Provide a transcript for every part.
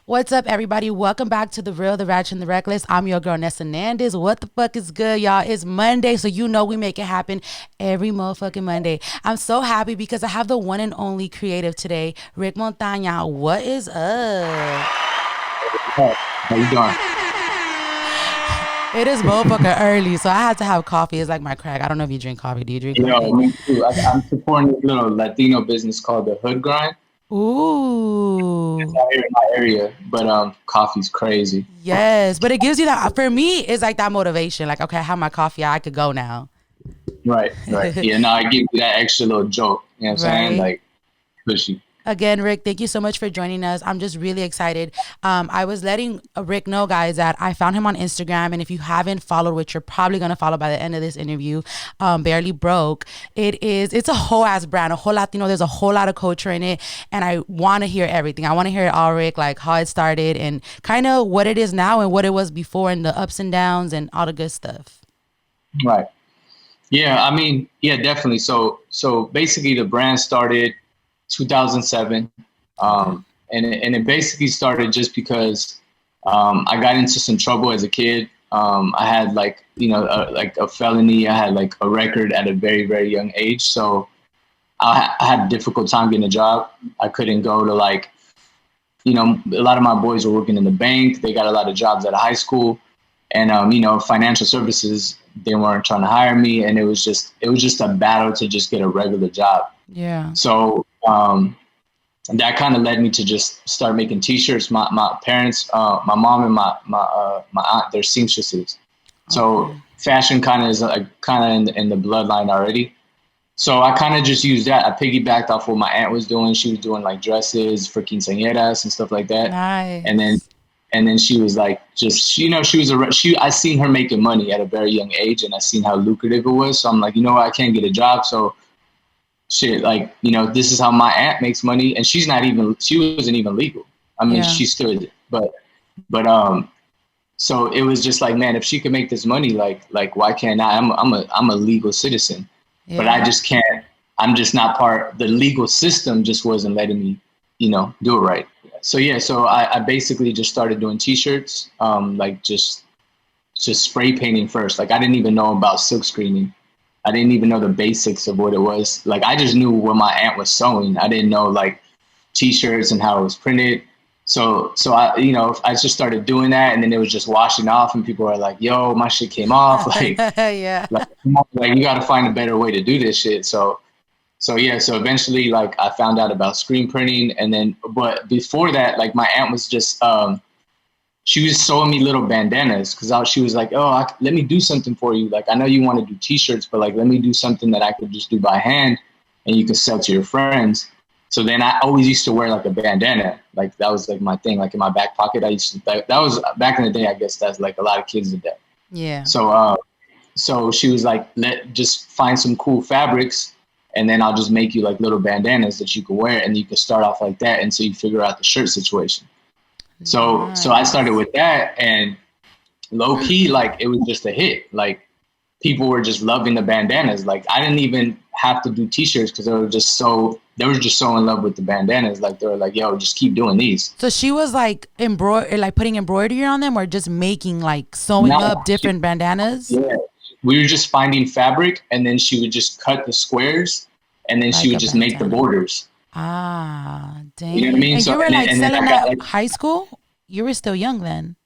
What's up, everybody? Welcome back to The Real, The Ratchet, and The Reckless. I'm your girl, Nessa Nandez. What the fuck is good, y'all? It's Monday, so you know we make it happen every motherfucking Monday. I'm so happy because I have the one and only creative today, Rick Montano. What is up? Hey, how you doing? It is motherfucking early, so I had to have coffee. It's like my crack. I don't know if you drink coffee. Do you drink Yo, coffee? me too. I'm supporting this little Latino business called the Hood Grind. It's Ooh. out here in my area, but coffee's crazy. Yes, but it gives you that. For me, it's like that motivation. Like, okay, I have my coffee. I could go now. Right, right. Yeah, no, I give you that extra little joke. You know what I'm saying? Right? Like, pushy. Again, Rick, thank you so much for joining us. I'm just really excited. I was letting Rick know, guys, that I found him on Instagram, and if you haven't followed, which you're probably gonna follow by the end of this interview, Barely Broke. It's a whole ass brand, a whole Latino. There's a whole lot of culture in it, and I want to hear everything. I want to hear it all, Rick, like how it started and kind of what it is now and what it was before, and the ups and downs and all the good stuff. Right. Yeah, I mean, yeah, definitely. So basically, the brand started 2007, Okay. and it basically started just because I got into some trouble as a kid. I had like like a felony. I had like a record at a very very young age, so I had a difficult time getting a job. I couldn't go to like a lot of my boys were working in the bank. They got a lot of jobs out of high school, and financial services, they weren't trying to hire me, and it was just a battle to just get a regular job. Yeah. So that kind of led me to just start making T-shirts. My parents, my mom and my aunt, they're seamstresses, so Okay. fashion kind of is kind of in the bloodline already. So I kind of just used that. I piggybacked off what my aunt was doing. She was doing like dresses for quinceañeras and stuff like that. And then Nice. and then she was like, just she was I seen her making money at a very young age, and I seen how lucrative it was. So I'm like, what, I can't get a job, so shit, like this is how my aunt makes money, and she wasn't even legal. I mean, Yeah. she stood, but so it was just like, man, if she could make this money, like why can't I? I'm a legal citizen, but I Yeah. just can't. I'm just not part. The legal system just wasn't letting me, do it right. So yeah, so I basically just started doing T-shirts, like just spray painting first. Like I didn't even know about silk screening. I didn't even know the basics of what it was. Like I just knew what my aunt was sewing. I didn't know like T-shirts and how it was printed. So I just started doing that, and then it was just washing off, and people were like, "Yo, my shit came off." Yeah. Like, come on, like you got to find a better way to do this shit. So yeah, so eventually, like I found out about screen printing, and then but before that, like my aunt was just she was sewing me little bandanas because she was like, "Oh, let me do something for you. Like I know you want to do T-shirts, but like let me do something that I could just do by hand, and you could sell to your friends." So then I always used to wear like a bandana, like that was like my thing, like in my back pocket. I used to that was back in the day. I guess that's like a lot of kids did that. Yeah. So so she was like, let just find some cool fabrics, and then I'll just make you like little bandanas that you could wear, and you could start off like that until you figure out the shirt situation. So I started Nice. with that, and low key, like it was just a hit. Like people were just loving the bandanas. Like I didn't even have to do T-shirts because they were just so in love with the bandanas. Like they were like, "Yo, just keep doing these." So she was like like putting embroidery on them or just making like sewing Now, up different bandanas yeah, we were just finding fabric, and then she would just cut the squares, and then she like would a just make the bandana. borders. Ah, You know what I dang. mean? And So you were like and then selling I got that like high school? You were still young then.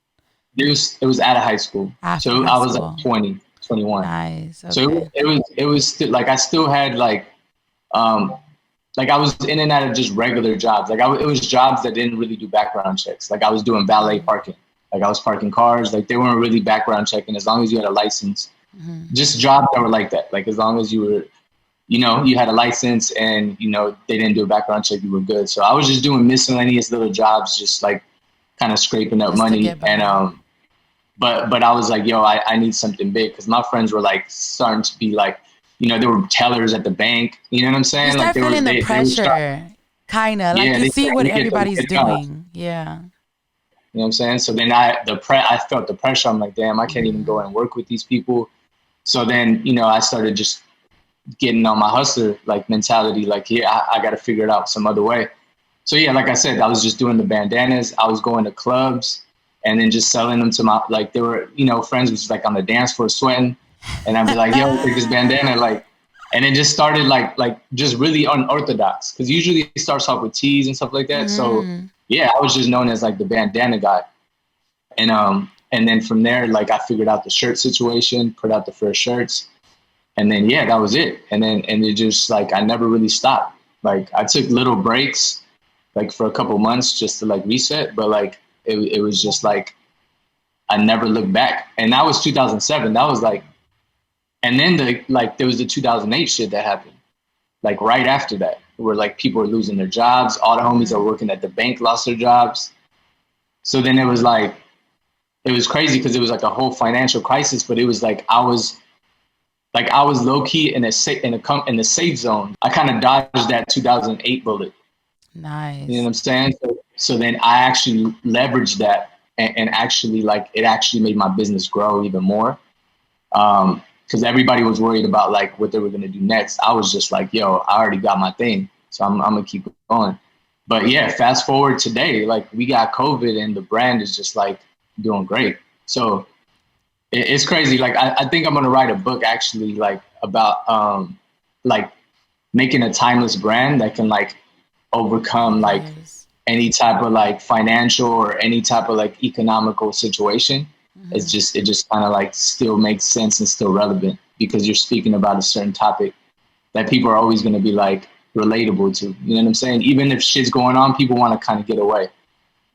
it was out of high school, After so high I was like school. 20, 21. Nice. So it was Okay. it was it was still, like I still had um like I was in and out of just regular jobs. Like it was jobs that didn't really do background checks. Like I was doing valet Mm-hmm. parking. Like I was parking cars. Like they weren't really background checking as long as you had a license. Mm-hmm. Just jobs that were like that. Like as long as you were, you had a license and they didn't do a background check, you were good. So I was just doing miscellaneous little jobs, just like kind of scraping up Just to money. get And by. but I was like, yo, I need something big because my friends were like starting to be like, they were tellers at the bank. You know what I'm You saying? Like start feeling the they were starting. pressure, kind of like Yeah, you they see started what to get those everybody's good jobs. doing. Yeah. You know what I'm saying? So then I felt the pressure. I'm like, damn, I can't even go Mm-hmm. and work with these people. So then, I started just getting on my hustler like mentality, like, yeah, I got to figure it out some other way. so yeah, like I said, I was just doing the bandanas. I was going to clubs and then just selling them to my, like, there were, you know, friends was like on the dance floor sweating, and I'd be like, yo, take this bandana, like, and it just started like just really unorthodox, because usually it starts off with tees and stuff like that. So Mm. yeah, I was just known as like the bandana guy, and then from there, like I figured out the shirt situation, put out the first shirts, and then yeah, that was it. And it just like I never really stopped. Like I took little breaks, like for a couple months just to like reset, but like it was just like I never looked back. And that was 2007. That was like, and then there was the 2008 shit that happened. Like right after that, where like people were losing their jobs, all the homies that were working at the bank lost their jobs. So then it was like it was crazy because it was like a whole financial crisis, but it was like I was low key in the safe zone. I kind of dodged that 2008 bullet. You know what Nice. I'm saying? So then I actually leveraged that, and actually like it actually made my business grow even more. Because everybody was worried about like what they were gonna do next. I was just like, yo, I already got my thing, so I'm gonna keep going. But yeah, fast forward today, like we got COVID and the brand is just like doing great. So it's crazy. Like I think I'm gonna write a book actually, like about like making a timeless brand that can like overcome like Yes. any type of like financial or any type of like economical situation. Mhm. It just kind of like still makes sense and still relevant because you're speaking about a certain topic that people are always going to be like relatable to. You know what I'm saying? Even if shit's going on, people want to kind of get away.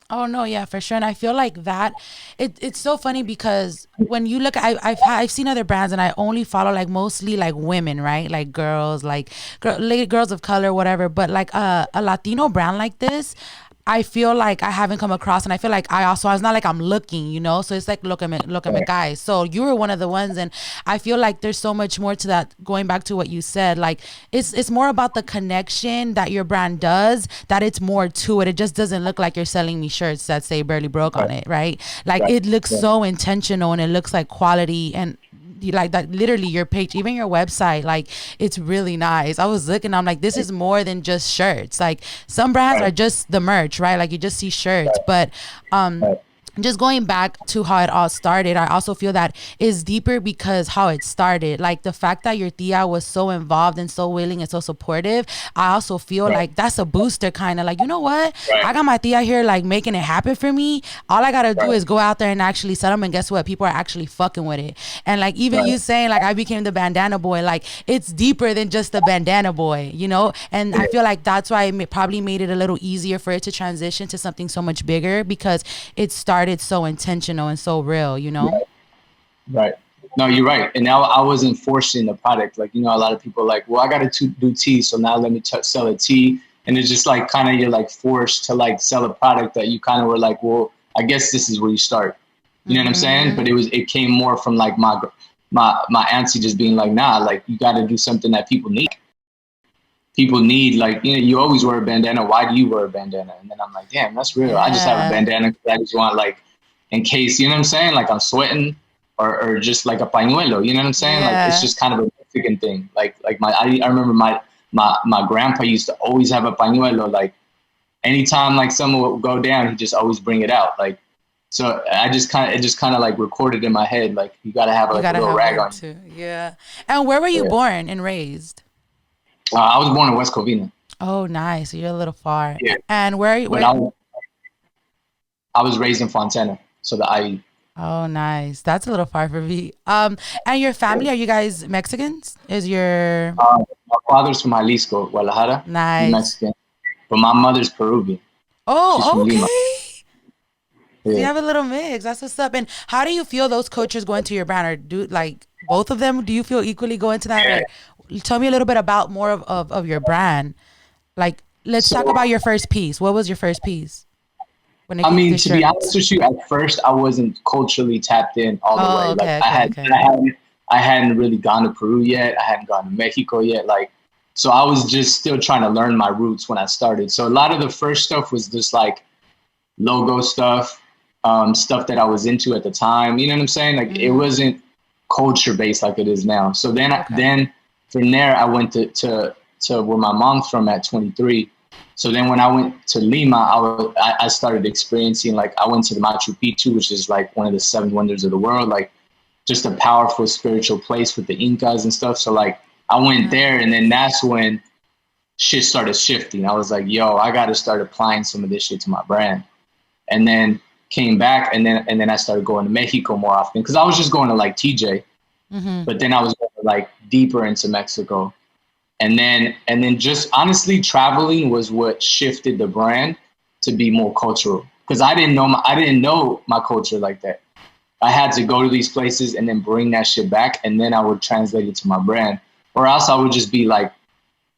Oh no, yeah, for sure. And I feel like that it's so funny because when you look, I've seen other brands and I only follow like mostly like women, right? Like girls, like girls of color, whatever. But like a Latino brand like this, I feel like I haven't come across, and I feel like I also, it's not like I'm looking, you know. So it's like look at me, Right, guys. So you were one of the ones, and I feel like there's so much more to that. Going back to what you said, like it's more about the connection that your brand does. That it's more to it. It just doesn't look like you're selling me shirts that say barely broke on right, it, right? Like right. it looks Yeah, so intentional and it looks like quality and like that, literally your page, even your website, like it's really nice. I was looking, I'm like, this is more than just shirts. Like some brands are right, just the merch, right? Like you just see shirts, but right, just going back to how it all started, I also feel that is deeper because how it started. Like the fact that your tia was so involved and so willing and so supportive, I also feel right, like that's a booster, kind of like, you know what? right, I got my tia here, like making it happen for me. All I gotta do right, is go out there and actually sell them, and guess what? People are actually fucking with it. And like even right. you saying like I became the bandana boy, like it's deeper than just the bandana boy, you know? And I Yeah, feel like that's why it probably made it a little easier for it to transition to something so much bigger because it started so intentional and so real, you know? right, right. No, you're right. And now I wasn't forcing the product. Like, you know, a lot of people are like, well, I got to do tea. So now let me sell a tea. And it's just like kind of you're like forced to like sell a product that you kind of were like, well, I guess this is where you start. You know what I'm saying? But Mm-hmm. it came more from like my auntie just being like, nah, like you got to do something that people need. People need, like, you know, you always wear a bandana. Why do you wear a bandana? And then I'm like, damn, that's real. I just have a Yeah. bandana because I just want like in case, you know what I'm saying? Like I'm sweating or just like a pañuelo, you know what I'm saying? Like it's Yeah. just kind of a Mexican thing. Like I remember my grandpa used to always have a pañuelo. Like anytime like someone would go down, he just always bring it out. Like so it just kind of like recorded in my head. Like you got to have You like a gotta little have rag one on too. Yeah. And where were you. you Yeah. born and raised? I was born in West Covina. Oh, nice. So you're a little far. Yeah. And where, But I was raised in Fontana, so the IE. oh, nice. That's a little far for me. And your family, are you guys Mexicans? Is your My father's from Jalisco, Guadalajara. He's nice? Mexican, but my mother's Peruvian. She's Oh, from Lima. okay. So you Yeah. have a little mix. That's what's up. And how do you feel those coaches go into your brand, or do like both of them? Do you feel equally go into that, or tell me a little bit about more of your brand? Like, let's talk So, about your first piece. What was your first piece when it I came mean, to to be honest shirts? with you, at first I wasn't culturally tapped in all the Oh, way. Like okay, okay, okay. I hadn't really gone to Peru yet. I hadn't gone to Mexico yet. Like, so I was just still trying to learn my roots when I started. So a lot of the first stuff was just like logo stuff, stuff that I was into at the time. You know what I'm saying? Like it Mm-hmm. wasn't culture based like it is now. So Okay. then from there I went to where my mom's from at 23. So then when I went to Lima, I started experiencing, like, I went to the Machu Picchu, which is like one of the seven wonders of the world, like just a powerful spiritual place with the Incas and stuff. So like I went there, and then that's when shit started shifting. I was like, yo, I got to start applying some of this shit to my brand. And then came back, and then I started going to Mexico more often, because I was just going to like TJ, but then I was going like deeper into Mexico. And then just honestly traveling was what shifted the brand to be more cultural, because I didn't know my culture like that. I had to go to these places and then bring that shit back, and then I would translate it to my brand, or else I would just be like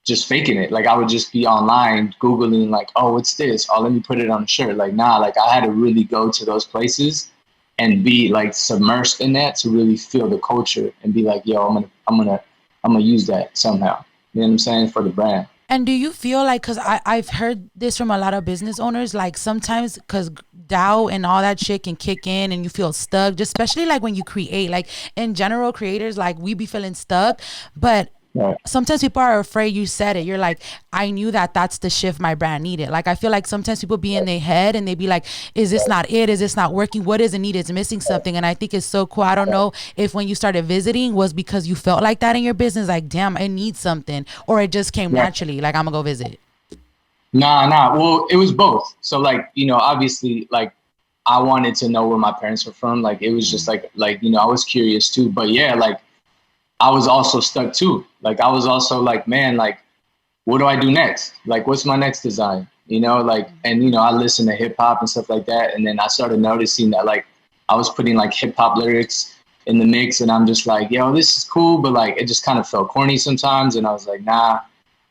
just faking it. Like I would just be online Googling like, oh, what's this? Oh, let me put it on a shirt. Like, nah, like I had to really go to those places and be like submersed in that to really feel the culture and be like, yo, I'm gonna use that somehow. You know what I'm saying? For the brand. And do you feel like, because I've heard this from a lot of business owners, like sometimes because doubt and all that shit can kick in and you feel stuck, just especially like when you create, like in general, creators, like we be feeling stuck. But Right. sometimes people are afraid. You said it, you're like, I knew that that's the shift my brand needed. Like I feel like sometimes people be in their head and they be like, is this not it, is this not working, what is it needed, it's missing something. And I think it's so cool. I don't know if when you started visiting was because you felt like that in your business, like damn, I need something, or it just came Right. naturally, like I'm gonna go visit. Nah. Well, it was both. So like, obviously, like I wanted to know where my parents were from. Like it was just like, I was curious too. But yeah, like I was also stuck too. Like I was also like, man, like what do I do next? Like what's my next design? Like, and I listened to hip hop and stuff like that. And then I started noticing that like I was putting like hip hop lyrics in the mix, and I'm just like, yo, this is cool, but like it just kind of felt corny sometimes. And I was like, nah.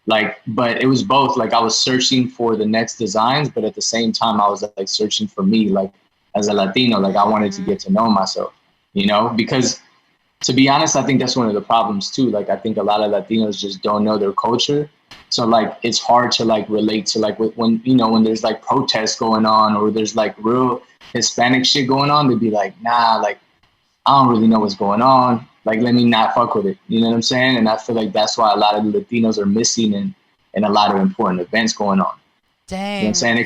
Like, but it was both. Like I was searching for the next designs, but at the same time I was like searching for me, like as a Latino. Like I wanted to get to know myself, because to be honest, I think that's one of the problems too. Like I think a lot of Latinos just don't know their culture. So like it's hard to like relate to like when when there's like protests going on, or there's like real Hispanic shit going on, they'd be like, nah, like I don't really know what's going on. Like let me not fuck with it. You know what I'm saying? And I feel like that's why a lot of Latinos are missing in a lot of important events going on. You know what I'm Dang. saying? They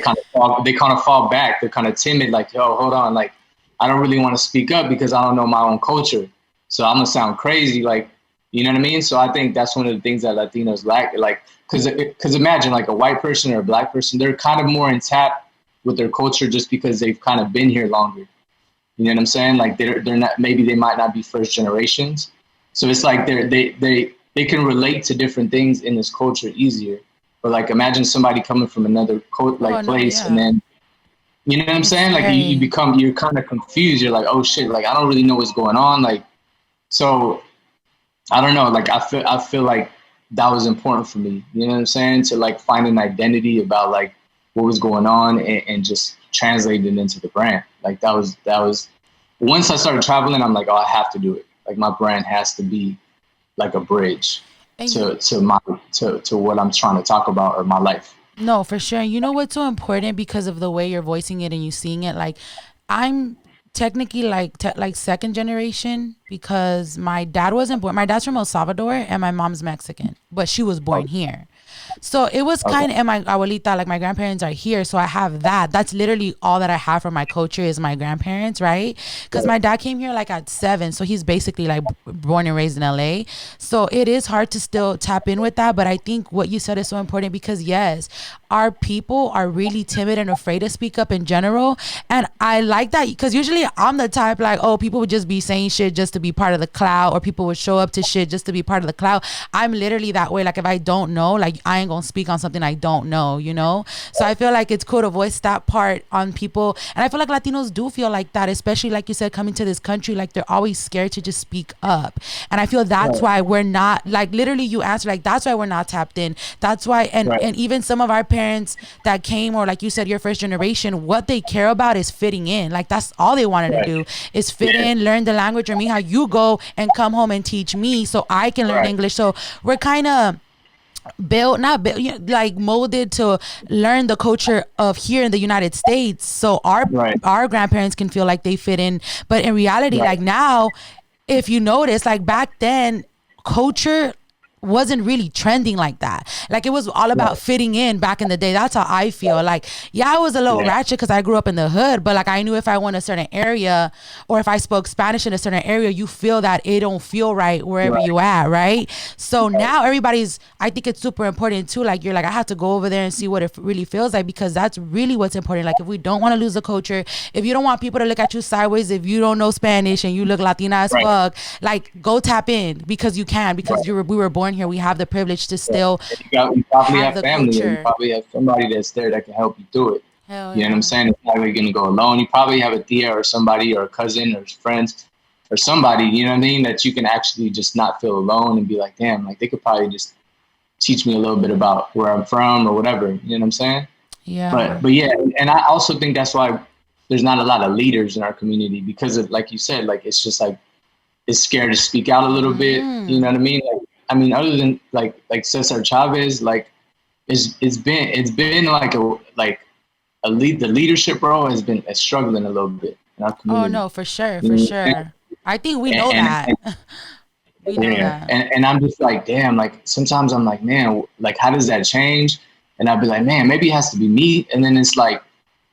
kind of fall back. They're kind of timid, like, yo, hold on, like I don't really want to speak up because I don't know my own culture. So I'm gonna sound crazy, like, you know what I mean? So I think that's one of the things that Latinos lack, like, because imagine like a white person or a black person, they're kind of more in tap with their culture just because they've kind of been here longer. You know what I'm saying? Like they're not, maybe they might not be first generations, so it's like they can relate to different things in this culture easier. But like imagine somebody coming from another Oh like no, place, and yeah. then you know what I'm It's saying? Like scary. you're kind of confused. You're like, oh shit, like I don't really know what's going on. Like so I don't know. Like I feel like that was important for me. You know what I'm saying? To like find an identity about like what was going on, and just translate it into the brand. Like that was once I started traveling, I'm like, oh, I have to do it. Like my brand has to be like a bridge And to what I'm trying to talk about, or my life. no, for sure. And you know what's so important because of the way you're voicing it and you seeing it? Like, I'm technically like like second generation because my dad wasn't born. My dad's from El Salvador and my mom's Mexican, but she was born Okay. here. So it was Okay. kind of, and my abuelita, like my grandparents are here. So I have that. That's literally all that I have from my culture is my grandparents, right? Because Right. my dad came here like at 7. So he's basically like born and raised in LA. So it is hard to still tap in with that. But I think what you said is so important because, yes, our people are really timid and afraid to speak up in general. And I like that because usually I'm the type like, oh, people would just be saying shit just to be part of the cloud, or people would show up to shit just to be part of the cloud. I'm literally that way. Like if I don't know, like I ain't gonna speak on something I don't know. So I feel like it's cool to voice that part on people. And I feel like Latinos do feel like that, especially like you said, coming to this country, like they're always scared to just speak up. And I feel that's Right. why we're not, like literally you answer, like that's why we're not tapped in. That's why, Right. and even some of our parents that came, or like you said, your first generation, what they care about is fitting in. Like that's all they wanted to Right. do is fit Yeah. in, learn the language, or me how you go and come home and teach me so I can learn Right. English. So we're kind of built, not built, like molded to learn the culture of here in the United States, so Right. our grandparents can feel like they fit in. But in reality, Right. like now, if you notice, like back then, culture wasn't really trending like that. Like it was all about Right. fitting in back in the day. That's how I feel. Like, yeah, I was a little Yeah. ratchet because I grew up in the hood, but like I knew if I went a certain area or if I spoke Spanish in a certain area, you feel that it don't feel right wherever Right. you at, right? So Right. now everybody's, I think it's super important too. Like you're like, I have to go over there and see what it really feels like, because that's really what's important. Like if we don't want to lose the culture, if you don't want people to look at you sideways, if you don't know Spanish and you look Latina as Right. fuck, like go tap in because you can, because Right. we were born here. We have the privilege to Yeah. still And you probably have have the family, or you culture. probably have somebody that's there that can help you through it. Hell You know what I'm yeah. saying? It's not like you're gonna go alone. You probably have a tia or somebody or a cousin or friends or somebody, you know what I mean, that you can actually just not feel alone and be like, damn, like they could probably just teach me a little bit about where I'm from or whatever. You know what I'm saying? Yeah. But yeah, and I also think that's why there's not a lot of leaders in our community, because of, like you said, like it's just like it's scared to speak out a little bit. You know what I mean? Like, I mean, other than like Cesar Chavez, like it's been like a lead, the leadership role has struggling a little bit in our Oh community. no, for sure, You for know what I'm sure. I think we saying? know that. We know Yeah, that. and I'm just like, damn, like sometimes I'm like, man, like how does that change? And I'd be like, man, maybe it has to be me. And then it's like,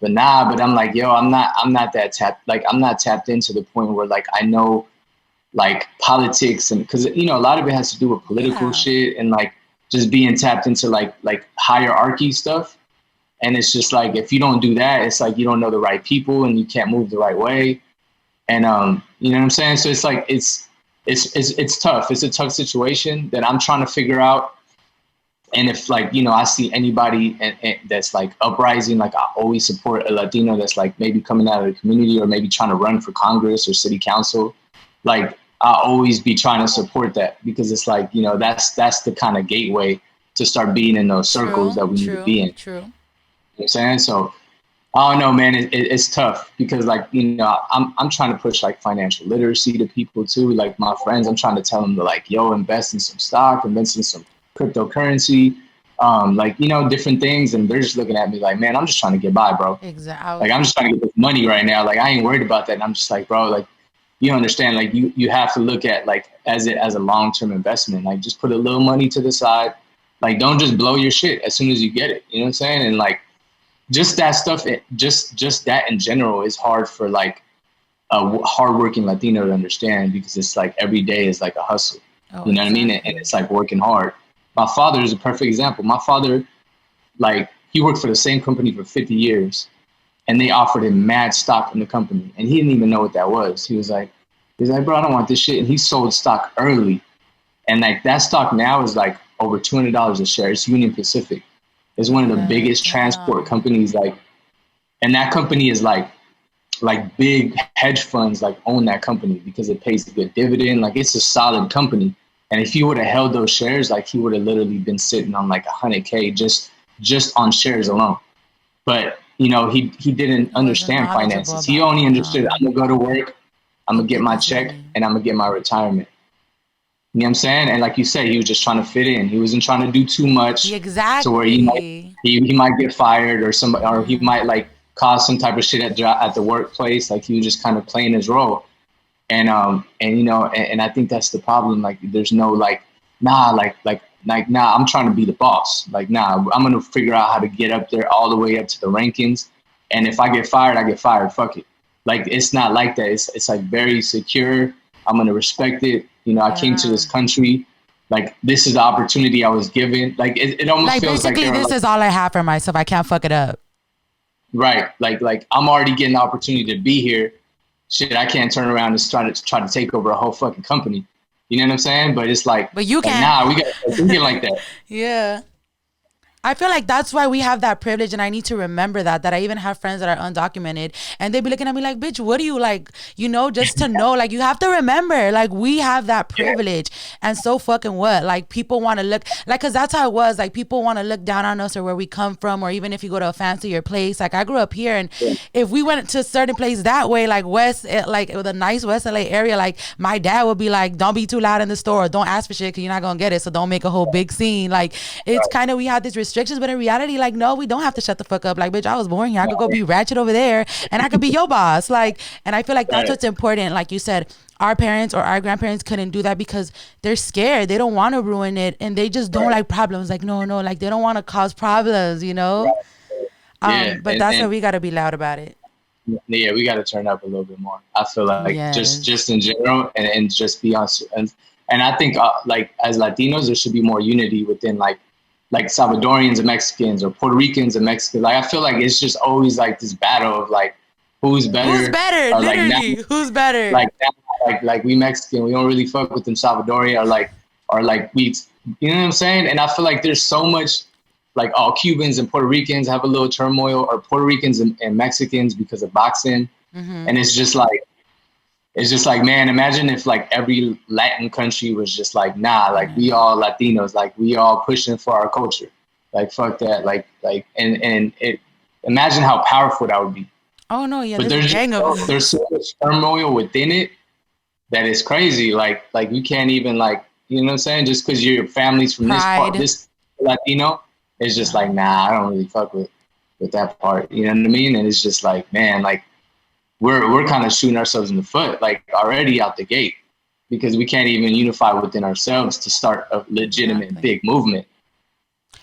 but nah, but I'm like, yo, I'm not that tapped, like I'm not tapped into the point where like I know like politics, and because you know a lot of it has to do with political Yeah. shit and like just being tapped into like hierarchy stuff. And it's just like if you don't do that, it's like you don't know the right people and you can't move the right way. And you know what I'm saying? So it's like it's tough. It's a tough situation that I'm trying to figure out. And if like, you know, I see anybody and that's like uprising, like I always support a Latino that's like maybe coming out of the community or maybe trying to run for Congress or city council. Like I always be trying to support that, because it's like, you know, that's the kind of gateway to start being in those circles True, that we need to true, be in. You know true. what I'm saying? So I don't know, man. It's tough because, like, you know, I'm trying to push like financial literacy to people too. Like my friends, I'm trying to tell them to like, yo, invest in some stock, invest in some cryptocurrency, like you know, different things, and they're just looking at me like, man, I'm just trying to get by, bro. Like Exactly. I'm just trying to get this money right now. Like I ain't worried about that. And I'm just like, bro, like you understand, like you have to look at like as a long term investment. Like just put a little money to the side. Like don't just blow your shit as soon as you get it. You know what I'm saying? And like just that stuff, just that in general is hard for like a hardworking Latino to understand, because it's like every day is like a hustle. Oh, You know what I mean? And exactly. it's like working hard. My father is a perfect example. My father, like, he worked for the same company for 50 years, and they offered him mad stock in the company, and he didn't even know what that was. He's like, bro, I don't want this shit, and he sold stock early, and like that stock now is like over $200 a share. It's Union Pacific. It's one of the Yeah, biggest transport damn. companies, like, and that company is like big hedge funds like own that company because it pays a good dividend. Like it's a solid company. And if he would have held those shares, like he would have literally been sitting on like 100K just on shares alone. But you know, he didn't He wasn't understand knowledgeable finances. He about only it. understood, I'm gonna go to work, I'm Go gonna get get my this check, money. and I'm gonna get my retirement. You know what I'm saying? And like you said, he was just trying to fit in. He wasn't trying to do too much to where Exactly. he might get fired, or somebody, or he might like cause some type of shit at the workplace. Like he was just kind of playing his role. And you know, and I think that's the problem. Like there's no like, nah, like nah, I'm trying to be the boss. Like nah, I'm gonna figure out how to get up there all the way up to the rankings. And if I get fired, I get fired. Fuck it. Like it's not like that. It's like very secure. I'm gonna respect it. You know, I came to Yeah. this country. Like this is the opportunity I was given. Like it almost Like feels like basically they're this like, is all I have for myself. I can't fuck it up. right. Like I'm already getting the opportunity to be here. Shit, I can't turn around and try to take over a whole fucking company. You know what I'm saying? But it's But you like can. nah, we got to thinking like that. Yeah. I feel like that's why we have that privilege, and I need to remember that I even have friends that are undocumented, and they be looking at me like, bitch, what do you like, just to know, like, you have to remember, like, we have that Yeah, privilege. And so fucking what, like, people want to look like, because that's how it was, like, people want to look down on us or where we come from, or even if you go to a fancier place. Like I grew up here, and yeah, if we went to a certain place that way, like west, like with a nice West LA area, like my dad would be like, don't be too loud in the store, don't ask for shit because you're not gonna get it, so don't make a whole big scene. Like it's right. kind of, we had these restrictions, but in reality, like, no, we don't have to shut the fuck up. Like, bitch, I was born here, I could go be ratchet over there and I could be your boss. Like, and I feel like that's Right. what's important, like you said, our parents or our grandparents couldn't do that because they're scared. They don't want to ruin it, and they just don't Right. like problems. Like no, no, like they don't want to cause problems, you know. Right. Yeah, But that's why and we gotta be loud about it. yeah, we got to turn up a little bit more. I feel like just Yes. in general, and just be on. And I think like as Latinos, there should be more unity within like Salvadorians and Mexicans or Puerto Ricans and Mexicans. Like I feel like it's just always like this battle of like who's Who's better, better? or like now, Literally, who's better? like now, like we Mexican, we don't really fuck with them Salvadorian, or like we, you know what I'm saying? And I feel like there's so much like all Cubans and Puerto Ricans have a little turmoil, or Puerto Ricans and Mexicans because of boxing, and it's just like, man, imagine if like every Latin country was just like, nah, like we all Latinos, like we all pushing for our culture, like fuck that, and it, imagine how powerful that would be. Oh no, yeah, But there's a gang of there's so much turmoil within it that is crazy. Like you can't even like, you know what I'm saying? Just because your family's from this part, pride. this Latino, it's just like, nah, I don't really fuck with that part. You know what I mean? And it's just like, man, like we're kind of shooting ourselves in the foot, like already out the gate, because we can't even unify within ourselves to start a legitimate Exactly. big movement.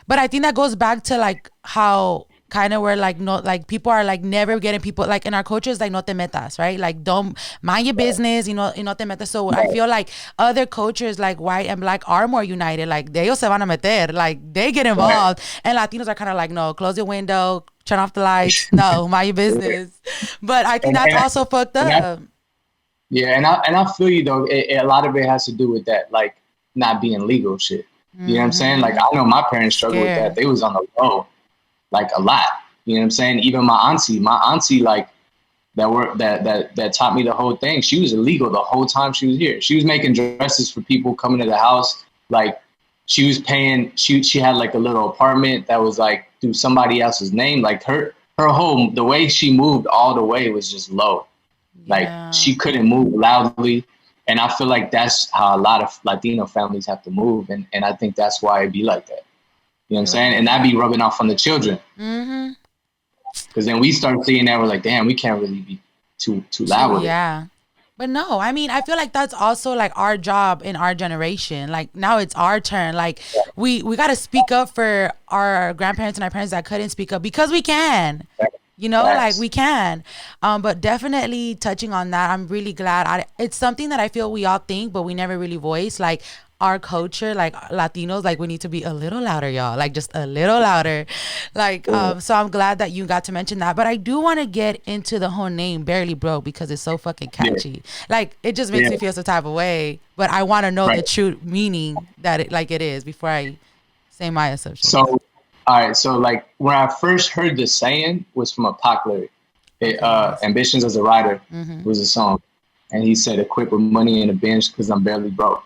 But I think that goes back to like how kind of where like no like people are like never getting people like in our cultures like no te metas, right? Like don't mind your Right. business, you know, y no te metas. So I Right. feel like other cultures like white and black are more united. Like de ellos se van a meter, like they get Right. involved, and Latinos are kind of like no, close your window, turn off the lights, no, mind your business. But I think and, that's and, also fucked and I, up. yeah, and I feel you though. A lot of it has to do with that, like not being legal shit. You know what I'm saying? Like I know my parents struggled with that. Scared. They was on the low, like a lot. You know what I'm saying? Even my auntie, like that taught me the whole thing. She was illegal the whole time she was here. She was making dresses for people coming to the house. Like she was paying. She had like a little apartment that was like through somebody else's name. Like her home, the way she moved all the way was just low. Like Yeah. she couldn't move loudly. And I feel like that's how a lot of Latino families have to move. And I think that's why it be like that. You know what I'm You're saying? And that right. be rubbing off on the children. Mm-hmm. Because then we start seeing that, we're like, damn, we can't really be too loud with it. Yeah. But no, I mean, I feel like that's also like our job in our generation. Like now it's our turn. Like we got to speak up for our grandparents and our parents that couldn't speak up because we can. You know, like Facts. we can. But definitely touching on that, I'm really glad. It's something that I feel we all think, but we never really voice. Like our culture, like Latinos, like we need to be a little louder, y'all. Like just a little louder. Like, Yeah. so I'm glad that you got to mention that. But I do want to get into the whole name, Barely Broke, because it's so fucking Yeah. catchy. Like it just makes Yeah. me feel some type of way. But I want to know the Right. true meaning that it like it is before I say my assumptions. So, all right. So, like, when I first heard the saying was from a Pac lyric. Okay, nice. Ambitions as a writer Mm-hmm. was a song. And he said, equipped with money in a bench because I'm barely broke.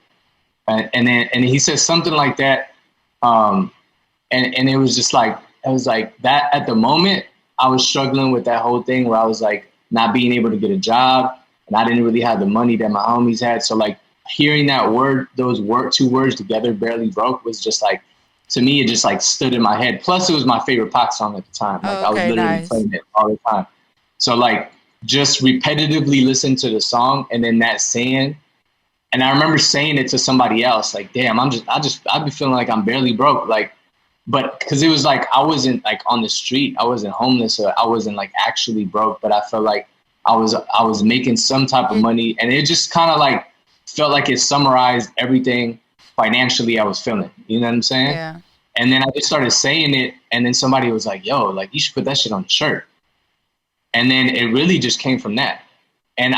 And he said something like that. Um, and it was just like, I was like that at the moment. I was struggling with that whole thing where I was like not being able to get a job, and I didn't really have the money that my homies had. So like hearing that word, two words together, barely broke, was just like, to me, it just like stood in my head. Plus, it was my favorite pop song at the time. Like Oh, I was okay, literally nice. playing it all the time. So like just repetitively listen to the song and then that saying. And I remember saying it to somebody else, like, damn, I'd be feeling like I'm barely broke. Like, but because it was like I wasn't like on the street, I wasn't homeless, or I wasn't like actually broke, but I felt like I was making some type of It, money, and it just kind of like felt like it summarized everything financially I was feeling. You know what I'm saying? yeah. And then I just started saying it, and then somebody was like, "Yo, like you should put that shit on the shirt." And then it really just came from that. And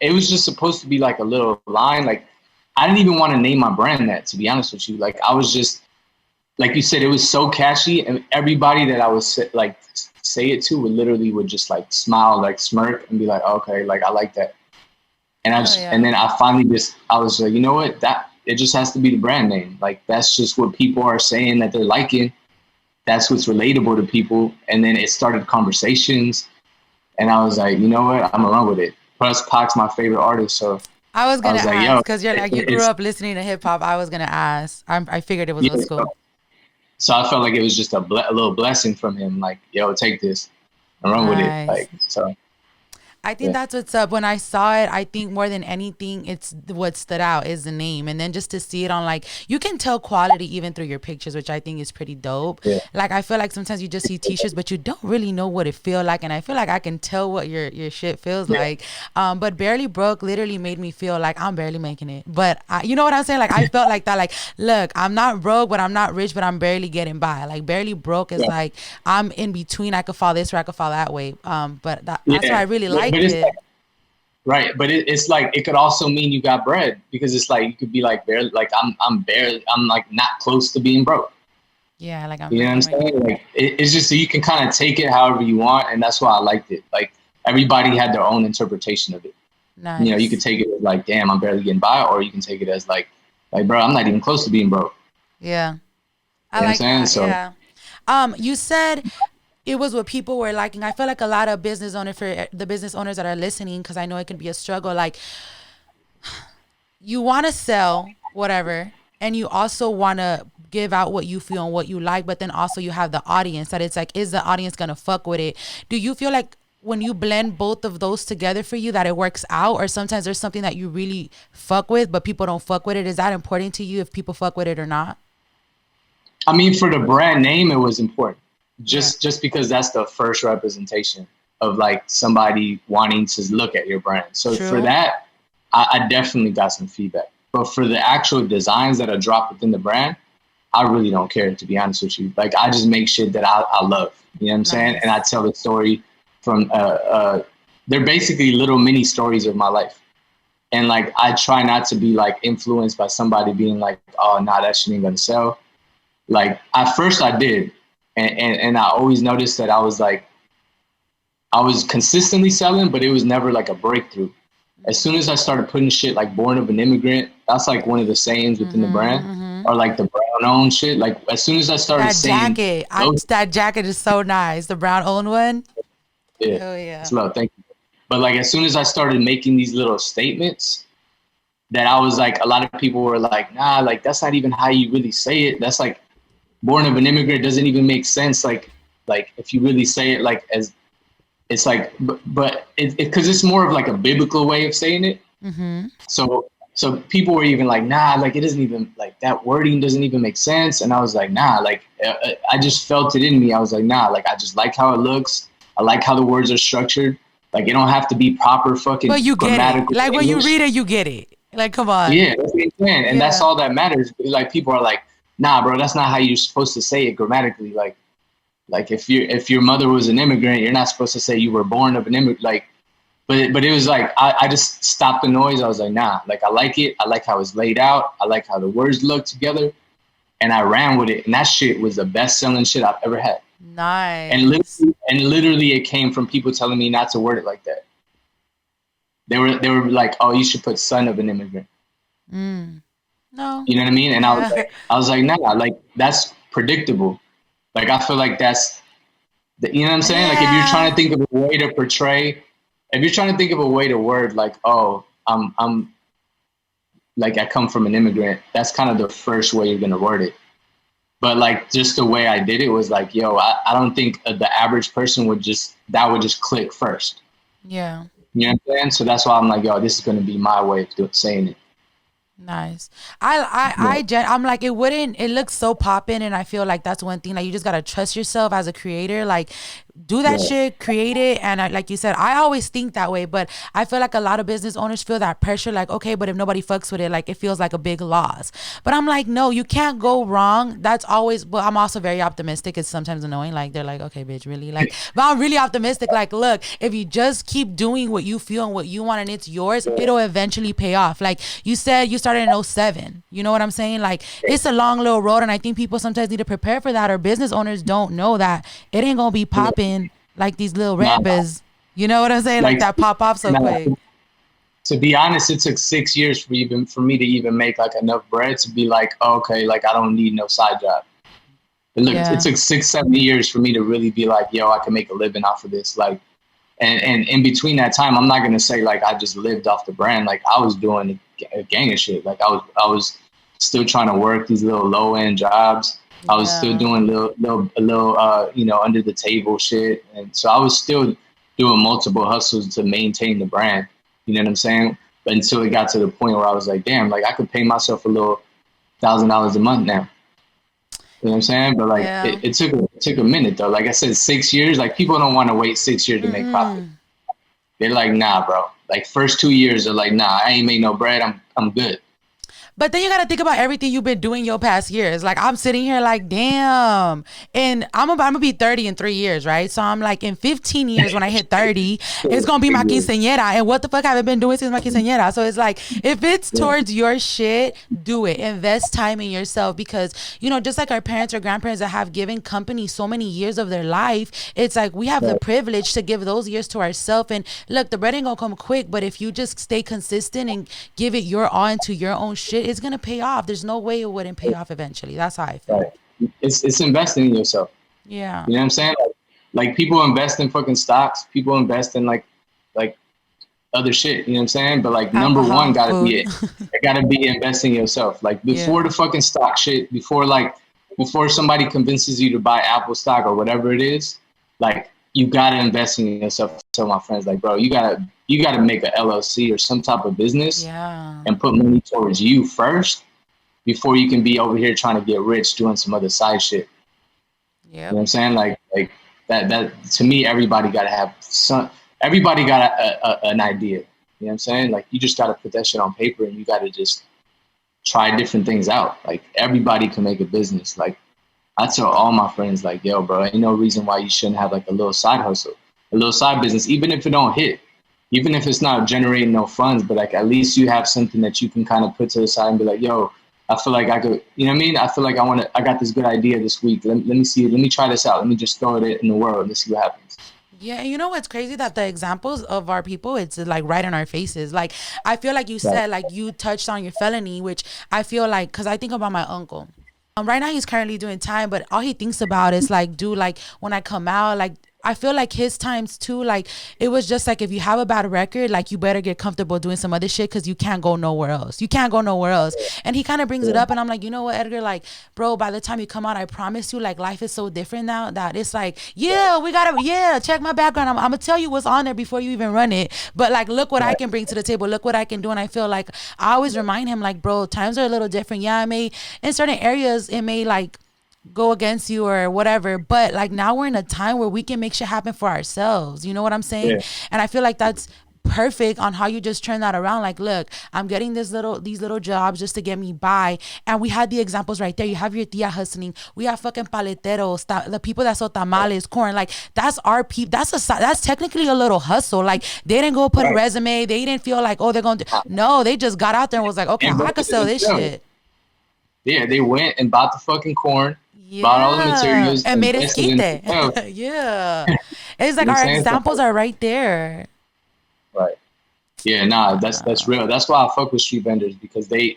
it was just supposed to be like a little line. Like I didn't even want to name my brand that, to be honest with you. Like I was just, like you said, it was so catchy, and everybody that I would like say it to would just like smile, like smirk, and be like, okay, like I like that. Oh And yeah. then I finally I was like, you know what, that it just has to be the brand name. Like that's just what people are saying that they're liking. That's what's relatable to people. And then it started conversations, and I was like, you know what, I'm gonna run with it. Plus, Pac's my favorite artist, so I was I gonna was like, ask yo, because you're like you grew it's up listening to hip hop. I was gonna ask. I figured it was old yeah. school. So I felt like it was just a little blessing from him. Like, yo, take this and run with it. Nice. Like, so I think Yeah, that's what's up. When I saw it, I think more than anything, it's what stood out is the name. And then just to see it on like, you can tell quality even through your pictures, which I think is pretty dope. yeah, Like, I feel like sometimes you just see t-shirts, but you don't really know what it feel like. And I feel like I can tell what your shit feels yeah, like. But Barely Broke literally made me feel like I'm barely making it. But you know what I'm saying? Like, I felt like that. Like, look, I'm not broke, but I'm not rich, but I'm barely getting by. Like, Barely Broke is yeah. like, I'm in between. I could fall this way, I could fall that way. But that's why I Yeah. really But liked it's like, it. right, but it's like it could also mean you got bread because it's like you could be like barely like I'm barely I'm like not close to being broke. Yeah, like I'm You know what I'm making. saying? Like it's just so you can kind of take it however you want, and that's why I liked it. Like everybody had their own interpretation of it. You know, you could Nice. take it as like, damn, I'm barely getting by, or you can take it as like, bro, I'm not even close to being broke. Yeah. I You know what I'm like saying? that. So Yeah. You said it was what people were liking. I feel like a lot of business owners, for the business owners that are listening, because I know it can be a struggle. Like, you want to sell whatever, and you also want to give out what you feel and what you like, but then also you have the audience that it's like, is the audience gonna fuck with it? Do you feel like when you blend both of those together for you that it works out, or sometimes there's something that you really fuck with but people don't fuck with it? Is that important to you if people fuck with it or not? I mean, for the brand name, it was important. Yeah. Just because that's the first representation of like somebody wanting to look at your brand. So for True. that, I definitely got some feedback. But for the actual designs that are dropped within the brand, I really don't care, to be honest with you. Like I just make shit that I love. You know what I'm saying? And I Nice. tell the story from they're basically little mini stories of my life. And like I try not to be like influenced by somebody being like, oh nah, that shit ain't gonna sell. Like at first I did. And I always noticed that I was consistently selling, but it was never like a breakthrough. As soon as I started putting shit like born of an immigrant, that's like one of the sayings within the brand, or like the brown own shit. Like as soon as I started That saying jacket, those, that jacket is so nice. The brown owned one. yeah, Hell yeah. it's love, thank you. But like as soon as I started making these little statements, that I was like, a lot of people were like, nah, like that's not even how you really say it. That's like born of an immigrant doesn't even make sense. Like if you really say it like as it's like, but it because it's more of like a biblical way of saying it. Mm-hmm. So people were even like, nah, like it doesn't even like that wording doesn't even make sense. And I was like, nah, like I just felt it in me. I was like, nah, like I just like how it looks. I like how the words are structured. Like it don't have to be proper But fucking you get it. grammatical Like when you English. read it, you get it. Like, come on. Yeah, that's what I'm saying. And that's Yeah. all that matters. Like people are like, nah, bro, that's not how you're supposed to say it grammatically. Like if your mother was an immigrant, you're not supposed to say you were born of an immigrant. Like, but it was like I just stopped the noise. I was like, nah, like I like it. I like how it's laid out. I like how the words look together, and I ran with it. And that shit was the best selling shit I've ever had. Nice. And literally, it came from people telling me not to word it like that. They were like, oh, you should put son of an immigrant. Mm. No. You know what I mean? And Yeah. I was like, nah, like that's predictable. Like I feel like that's you know what I'm saying? Like if you're trying to Yeah. think of a way to portray, if you're trying to think of a way to word like, oh, I'm like I come from an immigrant, that's kind of the first way you're gonna word it. But like just the way I did it was like, yo, I don't think the average person would just click first. Yeah. You know what I'm saying? So that's why I'm like, yo, this is gonna be my way of saying it. Nice. Yeah, I'm like, it wouldn't, it looks so poppin', and I feel like that's one thing. Like, you just gotta trust yourself as a creator. Like, do that yeah, shit, create it. And like you said, I always think that way, but I feel like a lot of business owners feel that pressure. Like, okay, but if nobody fucks with it, like, it feels like a big loss. But I'm like, no, you can't go wrong. That's always, but I'm also very optimistic. It's sometimes annoying. Like, they're like, okay, bitch, really? Like, but I'm really optimistic. Like, look, if you just keep doing what you feel and what you want and it's yours, yeah, it'll eventually pay off. Like you said, you started in '07. You know what I'm saying? Like, it's a long little road. And I think people sometimes need to prepare for that, or business owners don't know that it ain't gonna be yeah. popping like these little Nah, rappers. You know what I'm saying? Like like that pop off so nah, quick. to be honest, it took 6 years for me to even make like enough bread to be like, oh, okay, like I don't need no side job. It Yeah. took 6, 7 years for me to really be like, yo, I can make a living off of this. Like, and in between that time, I'm not gonna say like I just lived off the brand. Like I was doing a gang of shit. Like I was still trying to work these little low end jobs. I was still Yeah. doing little under the table shit, and so I was still doing multiple hustles to maintain the brand. You know what I'm saying? But until it got to the point where I was like, damn, like I could pay myself a little $1,000 a month now. You know what I'm saying? But like Yeah. it took a minute though. Like I said, 6 years. Like people don't want to wait 6 years to make profit. Mm-mm. They're like, nah, bro. Like first 2 years, they're like, nah, I ain't make no bread. I'm good. But then you got to think about everything you've been doing your past years. Like I'm sitting here like, damn. And I'm gonna be 30 in 3 years, right? So I'm like, in 15 years when I hit 30, it's gonna be my quinceañera. And what the fuck have I been doing since my quinceañera? So it's like, if it's Yeah, towards your shit, do it. Invest time in yourself because, just like our parents or grandparents that have given companies so many years of their life, it's like we have the right, privilege to give those years to ourselves. And look, the bread ain't gonna come quick, but if you just stay consistent and give it your all into your own shit, it's gonna pay off. There's no way it wouldn't pay off eventually. That's how I feel. right. It's investing in yourself. Yeah. You know what I'm saying? Like people invest in fucking stocks. People invest in like other shit. You know what I'm saying? But like number one Alcohol, gotta food. be it. It gotta be investing in yourself. Like before Yeah. the fucking stock shit, before somebody convinces you to buy Apple stock or whatever it is, like you gotta invest in yourself. I tell my friends, like, bro, you gotta make a LLC or some type of business Yeah. and put money towards you first before you can be over here trying to get rich doing some other side shit. You know Yep. what I'm saying? Like that to me, everybody got to have some. Everybody got an idea. You know what I'm saying? Like you just got to put that shit on paper and you got to just try different things out. Like everybody can make a business. Like I tell all my friends, like, yo, bro, ain't no reason why you shouldn't have like a little side hustle, a little side business, even if it don't hit, even if it's not generating no funds, but like at least you have something that you can kind of put to the side and be like, yo, I feel like I could, you know what I mean? I feel like I got this good idea this week. Let me see, let me try this out. Let me just throw it in the world and see what happens. Yeah, and you know what's crazy that the examples of our people, it's like right in our faces. Like I feel like you Right. said, like you touched on your felony, which I feel like, because I think about my uncle. Right now he's currently doing time, but all he thinks about is like, dude, like when I come out, like I feel like his times too, like it was just like if you have a bad record, like you better get comfortable doing some other shit because you can't go nowhere else. You can't go nowhere else. And he kind of brings it Yeah. up, and I'm like, you know what, Edgar, like, bro, by the time you come out, I promise you, like life is so different now that it's like, yeah, we gotta, yeah, check my background. I'm gonna tell you what's on there before you even run it. But like, look what I Right. can bring to the table. Look what I can do. And I feel like I always remind him, like, bro, times are a little different. Yeah, I may in certain areas it may like go against you or whatever, but like now we're in a time where we can make shit happen for ourselves, you know what I'm saying? Yeah. And I feel like that's perfect on how you just turn that around. Like, look, I'm getting these little jobs just to get me by. And we had the examples right there. You have your tia hustling, we have fucking paleteros, the people that sell tamales, corn. Like that's our people. That's technically a little hustle. Like they didn't go put a Right. resume, they didn't feel like, oh, they're going to, no, they just got out there and was like, okay, I could Invested in sell this themselves. shit. Yeah, they went and bought the fucking corn, bought all the Yeah, materials, and made it invested in skite. themselves. Yeah, it's You like know what I'm our saying? examples are right there. Right. Yeah, nah, that's Uh, real. That's why I fuck with street vendors because they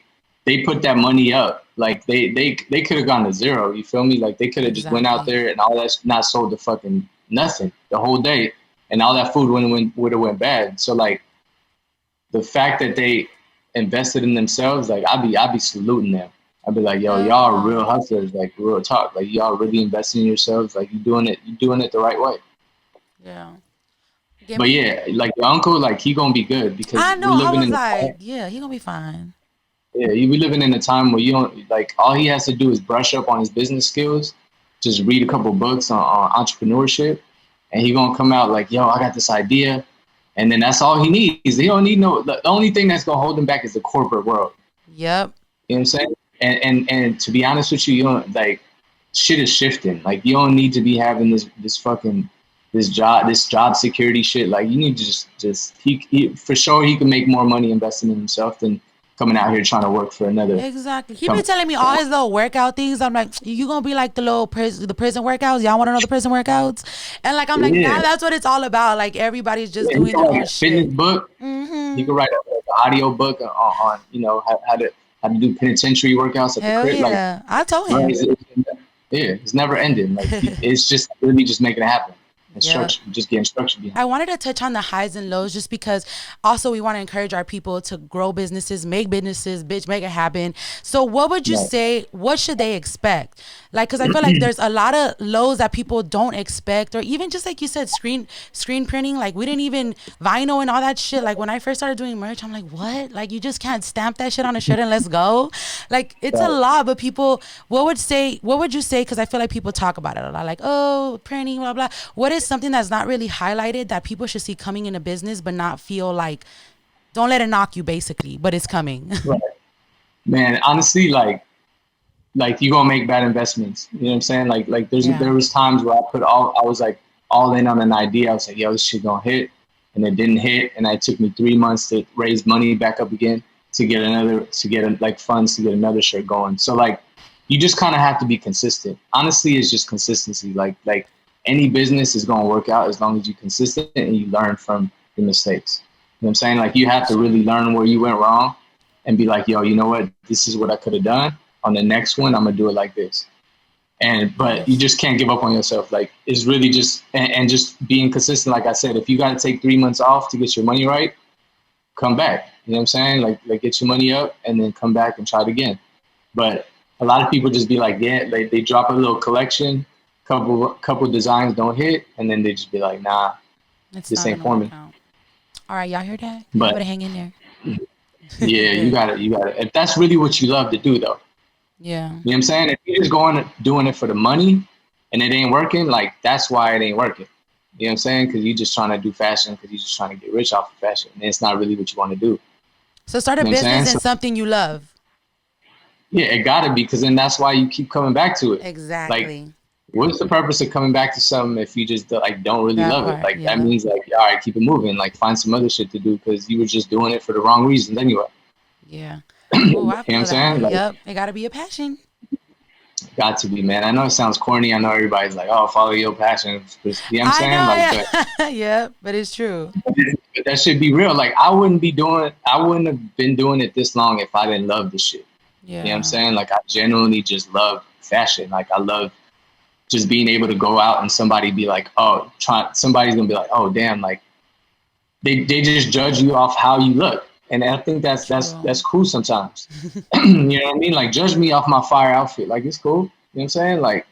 put that money up. Like they could have gone to zero. You feel me? Like they could have just went out exactly. there and all that's not sold the fucking nothing the whole day, and all that food would have went bad. So like the fact that they invested in themselves, like I'd be saluting them. I'd be like, yo, Hell y'all are real no. hustlers, like real talk. Like y'all really investing in yourselves, like you doing it the right way. Yeah. Give But me. yeah, like your uncle, like he gonna be good because I know. we're I living was in a like, time. yeah, he gonna be fine. Yeah, we living in a time where you don't like all he has to do is brush up on his business skills, just read a couple books on entrepreneurship, and he gonna come out like, yo, I got this idea, and then that's all he needs. He don't need no. The only thing that's gonna hold him back is the corporate world. Yep. You know what I'm saying? And to be honest with you, you don't like shit is shifting. Like you don't need to be having this fucking this job security shit. Like you need to just he for sure he can make more money investing in himself than coming out here trying to work for another Exactly. He be company. telling me all his little workout things. I'm like, you gonna be like the little the prison workouts? Y'all want to know the prison workouts? And like, I'm like, Yeah, now that's what it's all about. Like everybody's just yeah. He doing can their write own a fitness shit. book. He Mm-hmm. can write an audio book on how to do penitentiary workouts at the Hell crib. Like, yeah. I told bro, him. yeah, it's never ending. Like it's just really just making it happen. and Yeah. structure, just getting structure behind I wanted to touch on the highs and lows just because also we want to encourage our people to grow businesses, bitch, make it happen. So what would it. you Right. say, what should they expect? Like, cause I feel like there's a lot of lows that people don't expect, or even just like you said, screen printing. Like we didn't even vinyl and all that shit. Like when I first started doing merch, I'm like, what? Like you just can't stamp that shit on a shirt and let's go. Like it's a Right. lot, but people, what would you say? Cause I feel like people talk about it a lot. Like, oh, printing, blah, blah. What is something that's not really highlighted that people should see coming into business, but not feel like, don't let it knock you basically, but it's coming. Right. Man, honestly, like you gonna make bad investments. You know what I'm saying? Like Yeah. there was times where I was like all in on an idea. I was like, yo, this shit gonna hit, and it didn't hit, and it took me 3 months to raise money back up again like funds to get another shirt going. So like you just kind of have to be consistent. Honestly, it's just consistency. Like any business is gonna work out as long as you're consistent and you learn from your mistakes. You know what I'm saying? Like you have to really learn where you went wrong and be like, yo, you know what? This is what I could have done. On the next one, I'm gonna do it like this. But you Yes. just can't give up on yourself. Like it's really just and just being consistent. Like I said, if you got to take 3 months off to get your money right, come back. You know what I'm saying? Like get your money up and then come back and try it again. But a lot of people just be like, yeah, they drop a little collection, couple designs don't hit, and then they just be like, nah, It's this not ain't gonna for work me. out. All right, y'all heard that? Y'all But better hang in there. yeah, you got to. If that's really what you love to do, though, Yeah. you know what I'm saying? If you're just going doing it for the money and it ain't working, like that's why it ain't working. You know what I'm saying? Because you're just trying to do fashion because you're just trying to get rich off of fashion, and it's not really what you want to do. You So start a know what I'm saying? business in So something you love. yeah, it gotta be because then that's why you keep coming back to it. Like, Exactly. what's the purpose of coming back to something if you just like don't really That love it? part. Like that Yeah. means like all right, keep it moving. Like find some other shit to do because you were just doing it for the wrong reasons anyway. Yeah. You know Oh, I what I'm feel that. saying? Like Yep. It gotta be a passion. got to be, man. I know it sounds corny. I know everybody's like, oh, follow your passion. You know what I'm I saying? Like, know. but Yeah. Yep. But it's true. that should be real. Like I wouldn't have been doing it this long if I didn't love this shit. You know what I'm Yeah. saying? Like I genuinely just love fashion. Like I love just being able to go out and somebody be like, oh, somebody's gonna be like, oh, damn, like they just judge you off how you look, and I think True. that's cool sometimes. You know what I mean? Like judge me off my fire outfit, like it's cool. You know what I'm saying? Like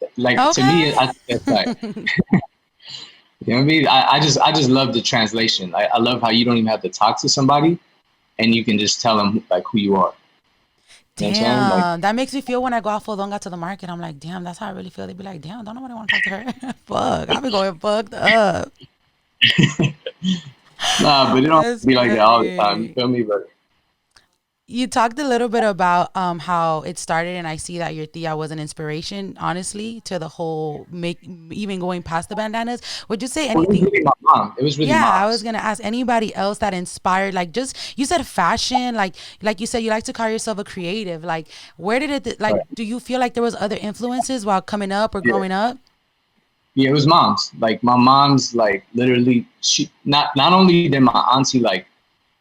to me, Okay. I think that's like, you know what I mean? I just love the translation. I love how you don't even have to talk to somebody, and you can just tell them like who you are. You know what I'm saying? Like Damn. That makes me feel when I go out for Donga to the market. I'm like, damn, that's how I really feel. They be like, damn, don't nobody want to talk to her. Fuck. I be going fucked up. nah, but it don't That's be like that all the time. You funny. feel me? But You talked a little bit about how it started, and I see that your tia was an inspiration, honestly, to the whole make even going past the bandanas. Would you say well, it was anything? really my mom. It was really Yeah, I was mom's. gonna ask anybody else that inspired, like just you said fashion, like you said you like to call yourself a creative. Like where did it like? Right. Do you feel like there was other influences while coming up or Yeah. growing up? Yeah, it was mom's. Like my mom's like literally she not only did my auntie like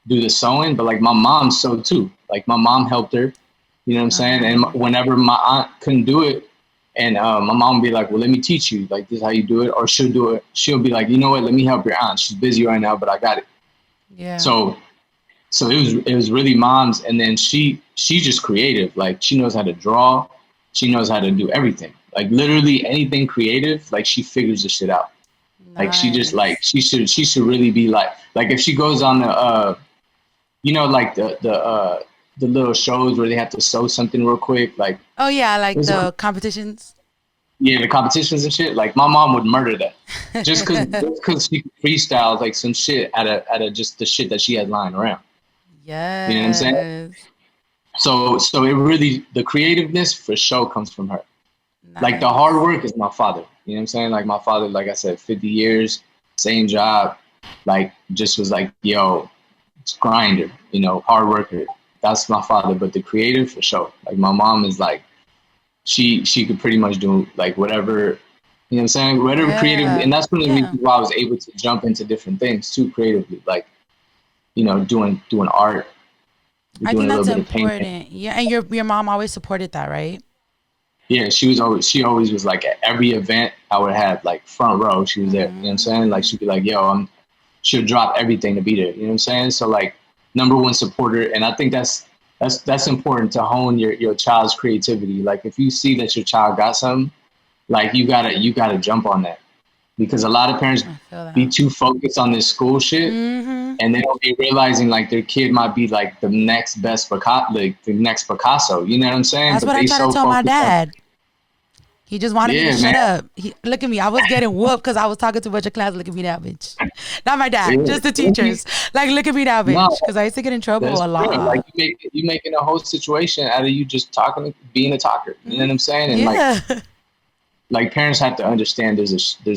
do the sewing, but like my mom sewed too. Like my mom helped her. You know what I'm saying? And Nice. whenever my aunt couldn't do it, and my mom would be like, "Well, let me teach you. Like this is how you do it." Or she'll do it. She'll be like, "You know what? Let me help your aunt. She's busy right now, but I got it." Yeah. So it was really mom's, and then she's just creative. Like she knows how to draw. She knows how to do everything. Like literally anything creative. Like she figures the shit out. Like she just like Nice. she should really be like if she goes on the like the little shows where they have to sew something real quick, like Oh yeah, like what's it the competitions. yeah, the competitions and shit. Like my mom would murder that just cause she freestyles like some shit out of just the shit that she had lying around. You know what I'm saying? Yes. So it really the creativeness for sure comes from her. Like the hard Nice. work is my father. You know what I'm saying? Like my father, like I said, 50 years, same job, like just was like, yo, it's grinder, hard worker. That's my father. But the creative for sure. Like my mom is like she could pretty much do like whatever, you know what I'm saying? Whatever creative, Yeah. and that's one of the Yeah. reasons why I was able to jump into different things too creatively, like, doing art, I doing think a little that's bit of painting. important. Yeah, and your mom always supported that, right? Yeah, she always was like at every event I would have like front row. She was there. You know what I'm saying? Like she'd be like, "Yo, she'll drop everything to be there." You know what I'm saying? So like number one supporter, and I think that's important to hone your child's creativity. Like if you see that your child got something, like you gotta jump on that, because a lot of parents I feel be that. too focused on this school shit, Mm-hmm. and they don't be realizing like their kid might be like the next best Picasso, like the next Picasso. You know what I'm saying? That's But what I they try to so tell my focused on, dad. He just wanted me to yeah, man, shut up. Look at me. I was getting whooped because I was talking to a bunch of class. Look at me now, bitch. Not my dad, yeah. just the teachers. Like, look at me now, No, bitch. Because I used to get in trouble that's a real. Like lot. you making a whole situation out of you just talking, being a talker. You know what I'm saying? And Yeah. like parents have to understand there's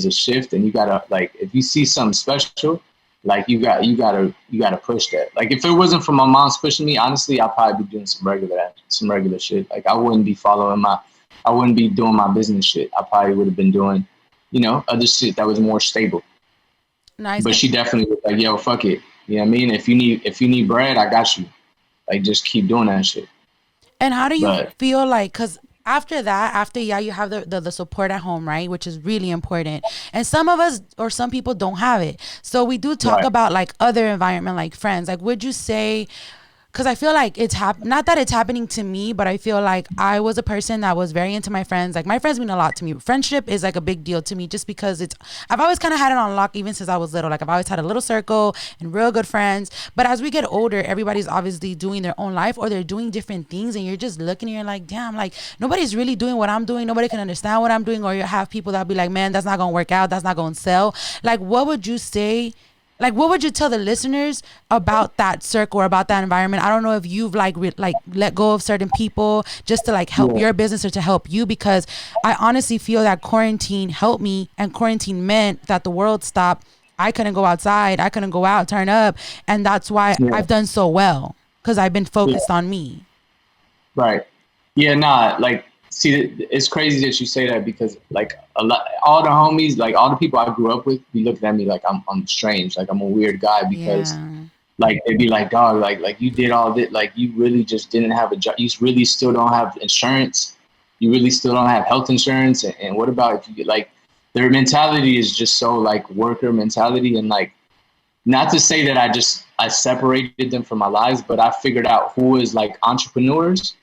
a shift, and you gotta, like, if you see something special, like you gotta push that. Like if it wasn't for my mom's pushing me, honestly, I'd probably be doing some regular shit. Like I wouldn't be doing my business shit. I probably would have been doing, other shit that was more stable. Nice. But she definitely was like, "Yo, fuck it." You know what I mean? If you need bread, I got you. Like just keep doing that shit. And how do you But feel like, because after that, after, yeah, you have the support at home, right? Which is really important. And some of us or some people don't have it. So we do talk right, about like other environment, like friends. Like, would you say, because I feel like not that it's happening to me, but I feel like I was a person that was very into my friends. Like my friends mean a lot to me. Friendship is like a big deal to me just because I've always kind of had it on lock even since I was little. Like I've always had a little circle and real good friends. But as we get older, everybody's obviously doing their own life or they're doing different things, and you're just looking and you're like, damn, like nobody's really doing what I'm doing. Nobody can understand what I'm doing. Or you have people that be like, man, that's not gonna work out. That's not gonna sell. Like, what would you say? Like, what would you tell the listeners about that circle or about that environment? I don't know if you've like let go of certain people just to like help yeah, your business or to help you, because I honestly feel that quarantine helped me, and quarantine meant that the world stopped. I couldn't go outside. I couldn't go out, turn up, and that's why yeah, I've done so well because I've been yeah, focused on me. right. Yeah, nah, like, see, it's crazy that you say that, because like a lot, all the homies, like all the people I grew up with, be looking at me like I'm strange, like I'm a weird guy, because Yeah. like they'd be like, dog, like you did all this, like you really just didn't have a job, you really still don't have insurance, you really still don't have health insurance, and what about if you get like, their mentality is just so like worker mentality, and like, not to say that I separated them from my lives, but I figured out who was like entrepreneurs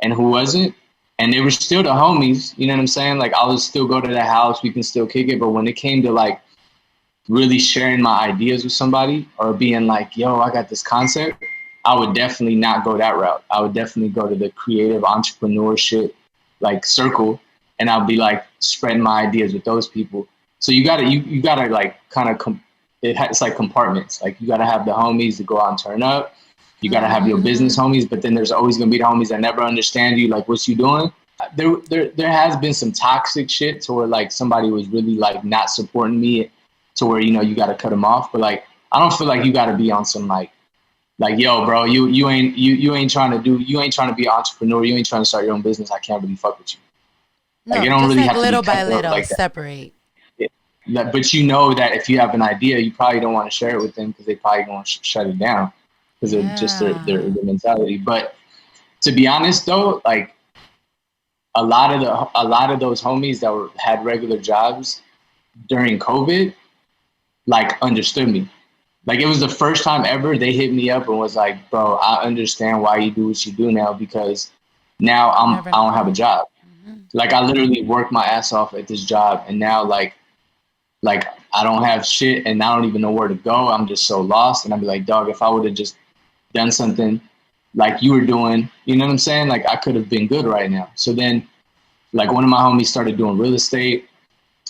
and who wasn't. And they were still the homies, you know what I'm saying? Like I would still go to the house, we can still kick it. But when it came to like really sharing my ideas with somebody, or being like, yo, I got this concept, I would definitely not go that route. I would definitely go to the creative entrepreneurship like circle, and I'll be like spreading my ideas with those people. So you gotta like kind of it's like compartments. Like you gotta have the homies to go out and turn up. You gotta have your business Mm-hmm. homies, but then there's always gonna be the homies that never understand you, like what you doing. There has been some toxic shit to where like somebody was really like not supporting me, to where you got to cut them off. But like I don't feel like you got to be on some like yo, bro, you ain't trying to be an entrepreneur. You ain't trying to start your own business. I can't really fuck with you. Like it No, don't just really like have to be little by cut up little like that. separate. But you know that if you have an idea, you probably don't want to share it with them, because they probably going to shut it down, because of just their Yeah. mentality. But to be honest though, like a lot of those homies that had regular jobs during COVID, like understood me. Like it was the first time ever they hit me up and was like, "Bro, I understand why you do what you do now, because now You I never don't have a know. job. Mm-hmm. Like I literally worked my ass off at this job, and now like I don't have shit, and I don't even know where to go. I'm just so lost." And I'd be like, "Dog, if I would have just done something like you were doing, you know what I'm saying? Like I could have been good right now." So then, like one of my homies started doing real estate.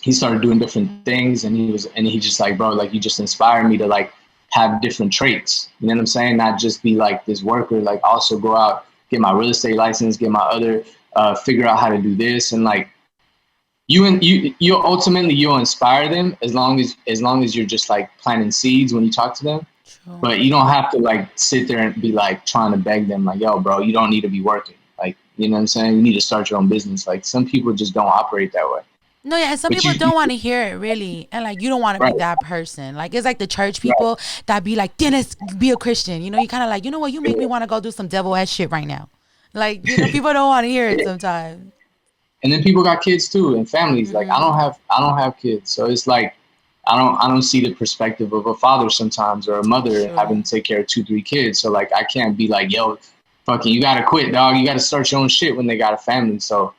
He started doing different things, and he just like, "Bro, like you just inspired me to like have different traits." You know what I'm saying? Not just be like this worker, like also go out, get my real estate license, get my other figure out how to do this. And like you ultimately you'll inspire them, as long as you're just like planting seeds when you talk to them. True. But you don't have to like sit there and be like trying to beg them like, "Yo, bro, you don't need to be working." Like, you know what I'm saying? You need to start your own business. Like some people just don't operate that way. No, yeah, and some But people don't want to hear it really, and like you don't want to right, be that person. Like it's like the church right. people that be like, Dennis, be a Christian. You know, you kind of like, you know what, you make me want to go do some devil ass shit right now. Like people don't want to hear it Yeah. sometimes. And then people got kids too and families. Like I don't have kids. So it's like I don't see the perspective of a father sometimes or a mother True. having to take care of 2, 3 kids. So like I can't be like, yo, fucking you gotta quit, dog. You gotta start your own shit when they got a family. So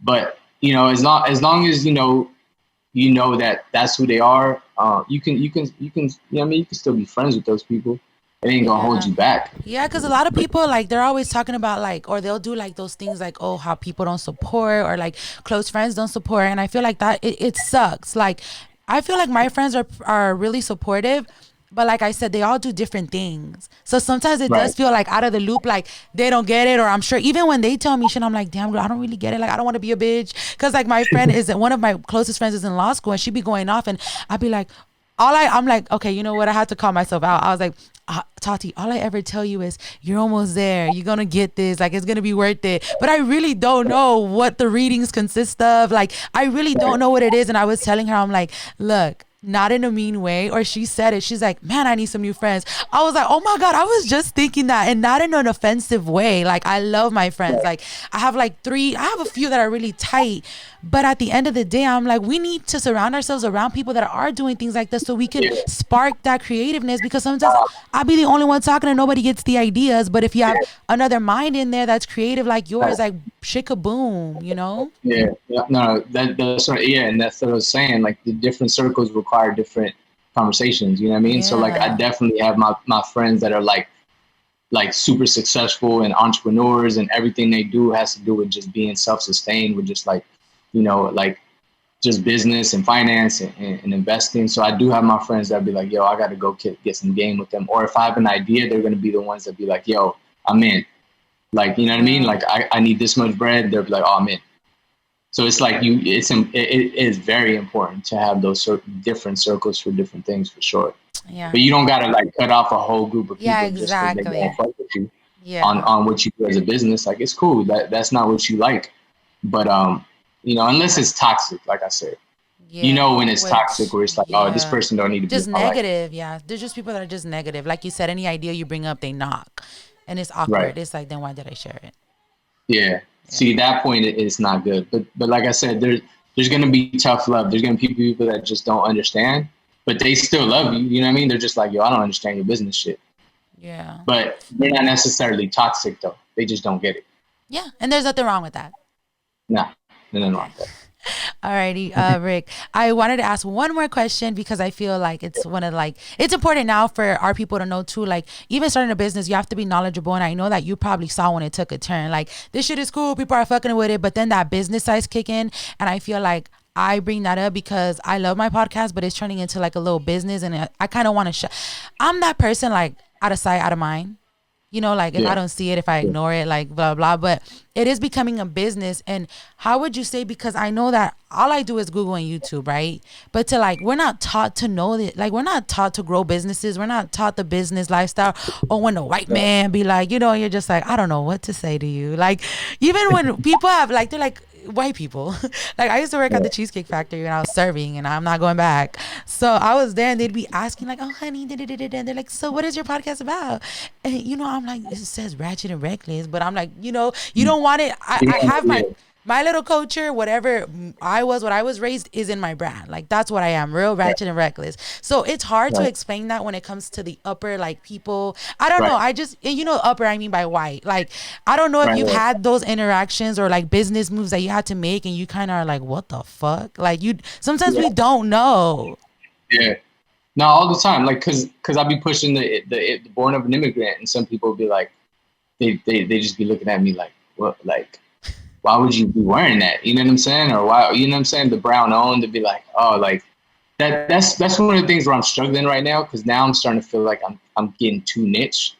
but as long as you know that that's who they are, you know what I mean, you can still be friends with those people. It ain't gonna hold Yeah. you back. Yeah, because a lot of people like they're always talking about like, or they'll do like those things like, oh, how people don't support or like close friends don't support, and I feel like that it sucks. Like, I feel like my friends are really supportive, but like I said, they all do different things. So sometimes it Right. does feel like out of the loop, like they don't get it, or I'm sure even when they tell me shit, I'm like, damn, girl, I don't really get it. Like, I don't want to be a bitch, because like my friend is one of my closest friends is in law school, and she be going off, and I'd be like, I'm like, okay, you know what? I had to call myself out. I was like, Tati, all I ever tell you is you're almost there. You're gonna get this. Like, it's gonna be worth it. But I really don't know what the readings consist of. Like, I really don't know what it is. And I was telling her, I'm like, look, not in a mean way. Or she said it. She's like, man, I need some new friends. I was like, oh my God, I was just thinking that, and not in an offensive way. Like, I love my friends. Like, I have like I have a few that are really tight. But at the end of the day, I'm like, we need to surround ourselves around people that are doing things like this so we can Yeah. spark that creativeness, because sometimes I'll be the only one talking and nobody gets the ideas. But if you have another mind in there that's creative like yours, like shikaboom, you know? Yeah, yeah, no, that's right. Yeah, and that's what I was saying. Like the different circles require different conversations. You know what I mean? So like, I Yeah. definitely have my friends that are like super successful and entrepreneurs, and everything they do has to do with just being self-sustained, with just like, like just business and finance and investing. So I do have my friends that be like, yo, I got to go get some game with them. Or if I have an idea, they're gonna be the ones that be like, yo, I'm in. Like, you know what I mean? Yeah. Like I need this much bread. They'll be like, oh, I'm in. So it's like it is very important to have those different circles for different things for sure. Yeah. But you don't gotta like cut off a whole group of Yeah, people just because they exactly. don't fuck with you Yeah. on what you do as a business. Like it's cool. That's not what you like. But unless it's toxic, like I said, Yeah. when it's toxic, Which, where it's like, oh, this yeah. person don't need to be in Just my life. negative. Yeah. There's just people that are just negative. Like you said, any idea you bring up, they knock. And it's Right. awkward. It's like, then why did I share it? Yeah. Yeah. See, that point it's not good. But like I said, there's gonna be tough love. There's gonna be people that just don't understand, but they still love you. You know what I mean? They're just like, yo, I don't understand your business shit. Yeah. But they're not necessarily toxic though. They just don't get it. Yeah. And there's nothing wrong with that. Nah, no, no, Okay. no. Alrighty, Rick. I wanted to ask one more question because I feel like it's one of like it's important now for our people to know too. Like even starting a business, you have to be knowledgeable, and I know that you probably saw when it took a turn. Like this shit is cool, people are fucking with it, but then that business size kick in, and I feel like I bring that up because I love my podcast, but it's turning into like a little business, and I kind of want to. I'm that person like out of sight, out of mind. You know, like if I Yeah. don't see it, if I ignore it, like blah blah. But it is becoming a business. And how would you say? Because I know that all I do is Google and YouTube, right? But to like, we're not taught to know that. Like, we're not taught to grow businesses. We're not taught the business lifestyle. Or when the white man be like, you're just like, I don't know what to say to you. Like, even when people have like, they're like white people. Like I used to work at the Cheesecake Factory and I was serving, and I'm not going back. So I was there and they'd be asking like, oh honey, and they're like, so what is your podcast about? And I'm like, it says ratchet and reckless, but I'm like, you don't want it. I Yeah. have Yeah. my little culture, whatever what I was raised is in my brand. Like that's what I am, real ratchet and reckless. So it's hard to Right. explain that when it comes to the upper like people. I don't know. Right. I just upper I mean by white. Like I don't know if Right. you've Right. had those interactions or like business moves that you had to make and you kind of are like, what the fuck? Like you sometimes we Yeah. don't know. Yeah. No, all the time. Like, cause I be pushing the born of an immigrant, and some people be like, they just be looking at me like, what, like, why would you be wearing that? You know what I'm saying? Or why, you know what I'm saying? The brown own to be like, oh, like that's one of the things where I'm struggling right now, because now I'm starting to feel like I'm getting too niche.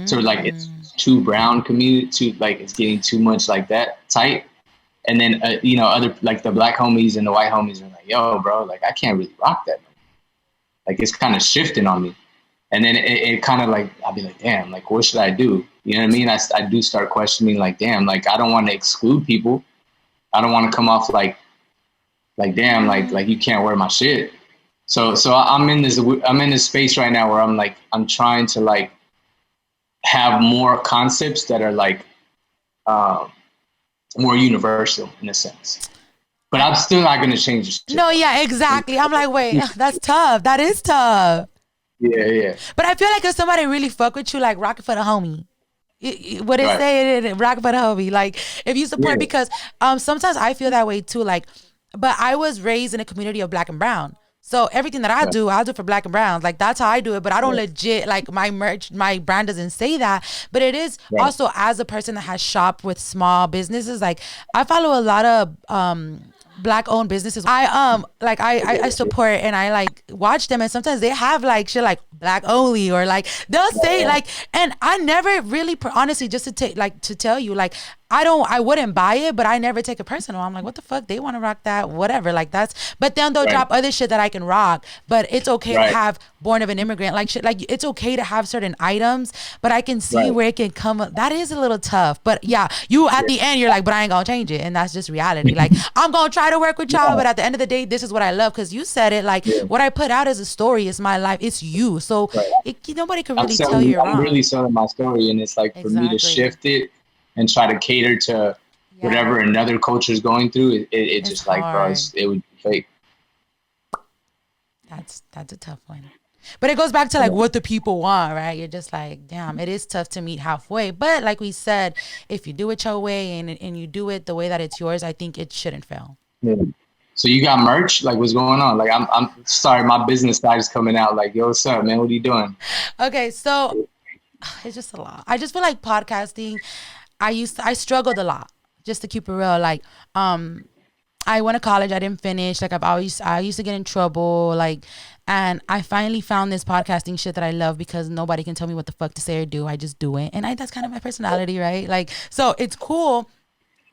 So like it's too brown community, too like it's getting too much like that tight. And then other like the black homies and the white homies are like, yo, bro, like I can't really rock that. Like it's kind of shifting on me. And then it kind of like, I'll be like, damn, like what should I do? You know what I mean? I do start questioning like, damn, like I don't want to exclude people. I don't want to come off like damn, like you can't wear my shit. So I'm in this space right now where I'm trying to like have more concepts that are like more universal in a sense. But I'm still not gonna change the shit No, though. yeah, exactly. I'm like, wait, that's tough. That is tough. Yeah, yeah, But I feel like if somebody really fuck with you, like rocket for the homie. What it right, say it rock for the homie. Like if you support, yeah, because sometimes I feel that way too. Like, but I was raised in a community of black and brown. So everything that right, I'll do for black and browns. Like that's how I do it. But I don't right, legit like my merch, my brand doesn't say that. But it is right, also, as a person that has shopped with small businesses, like I follow a lot of black owned businesses. I support and I like watch them, and sometimes they have like shit like black only, or like they'll say right, like, and I never really honestly, just to take like to tell you, like I wouldn't buy it, but I never take it personal. I'm like, what the fuck? They want to rock that, whatever. Like that's, but then they'll right, drop other shit that I can rock. But it's okay to right, have born of an immigrant, like shit. Like it's okay to have certain items, but I can see right. where it can come. That is a little tough, but yeah, you at Yeah, the end, you're like, but I ain't gonna change it, and that's just reality. Like I'm gonna try to work with y'all, yeah, but at the end of the day, this is what I love, because you said it. Like yeah, what I put out as a story is my life. It's you, so right. nobody can really tell you you're I'm really wrong. selling my story, and it's like for me to Exactly. shift it and try to cater to Yeah, whatever another culture is going through. It it's just like, bro, hard. it would be fake. That's a tough one. But it goes back to like what the people want, right? You're just like, damn, it is tough to meet halfway. But like we said, if you do it your way, and you do it the way that it's yours, I think it shouldn't fail. Yeah. So you got merch? Like, what's going on? Like, I'm sorry, my business side is coming out. Like, yo, what's up, man? What are you doing? Okay, so it's just a lot. I just feel like podcasting, I struggled a lot, just to keep it real. Like, I went to college, I didn't finish. Like I used to get in trouble. Like, and I finally found this podcasting shit that I love, because nobody can tell me what the fuck to say or do. I just do it. And that's kind of my personality, right? Like, so it's cool.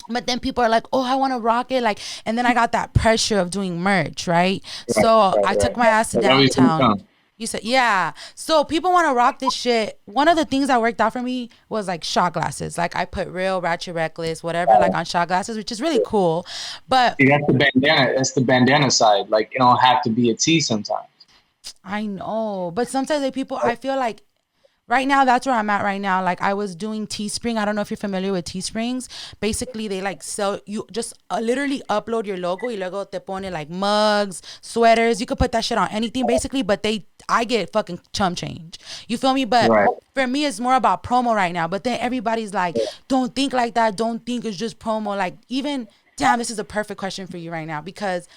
But then people are like, oh, I want to rock it. Like, and then I got that pressure of doing merch, right? Right, So right, I took right. my ass to That always downtown. comes. You said, yeah. So people want to rock this shit. One of the things that worked out for me was like shot glasses. Like I put real ratchet reckless, whatever, like on shot glasses, which is really cool. But See, that's the bandana. That's the bandana side. Like, it don't have to be a T sometimes. I know, but sometimes like people, I feel like right now that's where I'm at right now. Like I was doing Teespring. I don't know if you're familiar with Teesprings. Basically, they like sell you just literally upload your logo. Y luego te pone like mugs, sweaters. You could put that shit on anything basically. But I get fucking chum change. You feel me? But Right, for me, it's more about promo right now. But then everybody's like, don't think like that. Don't think it's just promo. Like even damn, this is a perfect question for you right now, because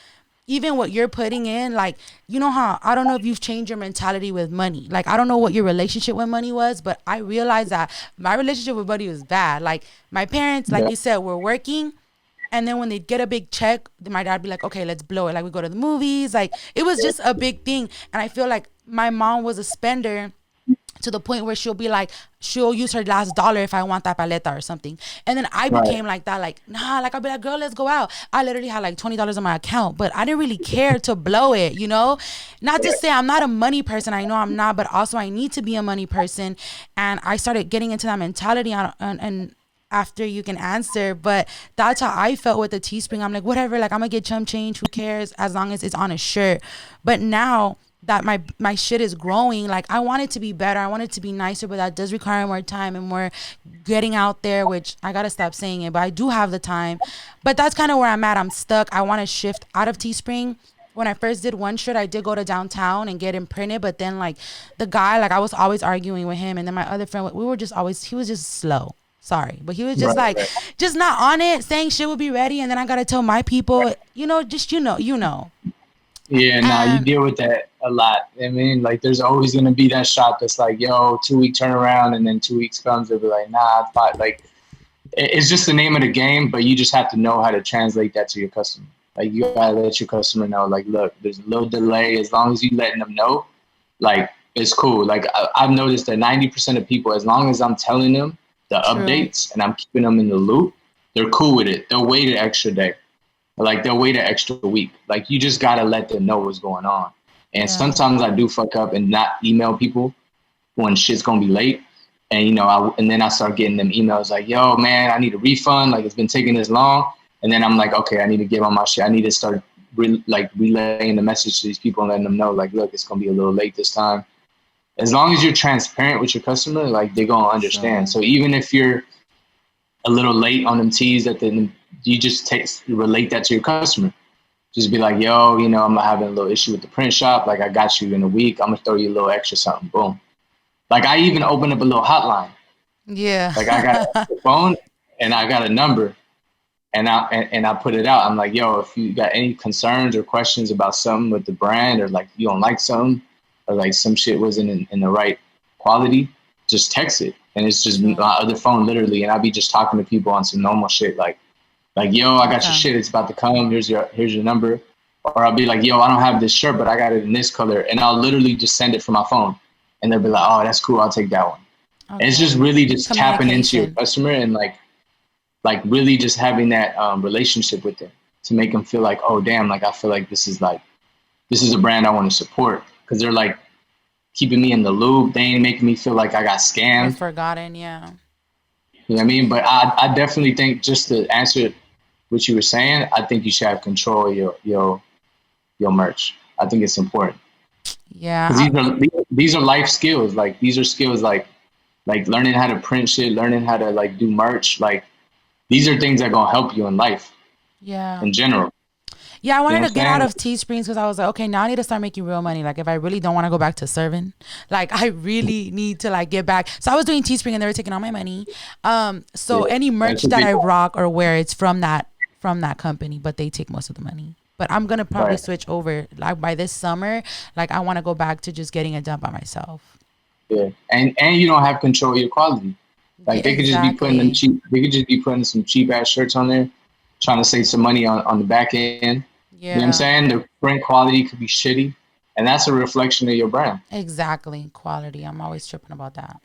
even what you're putting in, like, you know how, I don't know if you've changed your mentality with money. Like, I don't know what your relationship with money was, but I realized that my relationship with money was bad. Like, my parents, like yeah, you said, were working. And then when they'd get a big check, then my dad would be like, okay, let's blow it. Like, we go to the movies. Like, it was just a big thing. And I feel like my mom was a spender to the point where she'll be like, she'll use her last dollar if I want that paleta or something. And then I right, became like that, like, nah, like I'll be like, girl, let's go out. I literally had like $20 on my account, but I didn't really care to blow it, you know? Not to say I'm not a money person. I know I'm not, but also I need to be a money person. And I started getting into that mentality and after you can answer, but that's how I felt with the Teespring. I'm like, whatever, like I'm gonna get chum change, who cares, as long as it's on a shirt. But now that my shit is growing, like I want it to be better, I want it to be nicer, but that does require more time and more getting out there, which I gotta stop saying it, but I do have the time. But that's kind of where I'm at. I'm stuck. I want to shift out of Teespring. When I first did one shirt, I did go to downtown and get him printed, but then like the guy, like I was always arguing with him, and then my other friend, we were just always, he was just slow. Sorry, but he was just right, like, right, just not on it, saying shit would be ready, and then I gotta tell my people, right. just Yeah, nah, you and deal with that a lot. I mean, like, there's always gonna be that shop that's like, yo, 2 week turnaround, and then 2 weeks comes, they'll be like, nah, it's fine. Like, it's just the name of the game, but you just have to know how to translate that to your customer. Like, you gotta let your customer know, like, look, there's a little delay. As long as you letting them know, like, it's cool. Like, I've noticed that 90% of people, as long as I'm telling them the true, updates and I'm keeping them in the loop, they're cool with it. They'll wait an extra day. Like, they'll wait an extra week. Like, you just gotta let them know what's going on. And yeah, sometimes I do fuck up and not email people when shit's gonna be late. And and then I start getting them emails like, "Yo, man, I need a refund. Like, it's been taking this long." And then I'm like, "Okay, I need to get on my shit. I need to start relaying the message to these people and letting them know, like, look, it's gonna be a little late this time." As long as you're transparent with your customer, like, they're gonna understand. true, So even if you're a little late on them tees, that then you just relate that to your customer. Just be like, yo, you know, I'm having a little issue with the print shop. Like, I got you in a week. I'm gonna throw you a little extra something. Boom. Like, I even opened up a little hotline. Yeah. Like, I got a phone and I got a number, and I put it out. I'm like, yo, if you got any concerns or questions about something with the brand, or like you don't like something, or like some shit wasn't in the right quality, just text it. And it's just my other phone, literally, and I'll be just talking to people on some normal shit, like, yo, I got your shit. It's about to come. Here's your number. Or I'll be like, yo, I don't have this shirt, but I got it in this color, and I'll literally just send it from my phone, and they'll be like, oh, that's cool. I'll take that one. Okay. And it's just really just tapping into your customer, and like really just having that relationship with them to make them feel like, oh, damn, like I feel like this is a brand I want to support, because they're like keeping me in the loop. They ain't making me feel like I got scammed. Or forgotten, yeah. You know what I mean? But I definitely think, just to answer what you were saying, I think you should have control of your merch. I think it's important. Yeah. These are life skills. Like, these are skills like learning how to print shit, learning how to like do merch. Like, these are things that are gonna help you in life. Yeah. In general. Yeah, I wanted to get out of Teesprings because I was like, okay, now I need to start making real money. Like, if I really don't want to go back to serving, like, I really need to like get back. So I was doing Teespring and they were taking all my money. So any merch that I rock or wear, it's from that company, but they take most of the money. But I'm gonna probably switch over. Like, by this summer, like, I want to go back to just getting it done by myself. Yeah, and you don't have control of your quality. Like, they could just be putting them cheap. They could just be putting some cheap ass shirts on there, trying to save some money on the back end. Yeah. You know what I'm saying? The print quality could be shitty, and that's a reflection of your brand. Exactly, quality. I'm always tripping about that.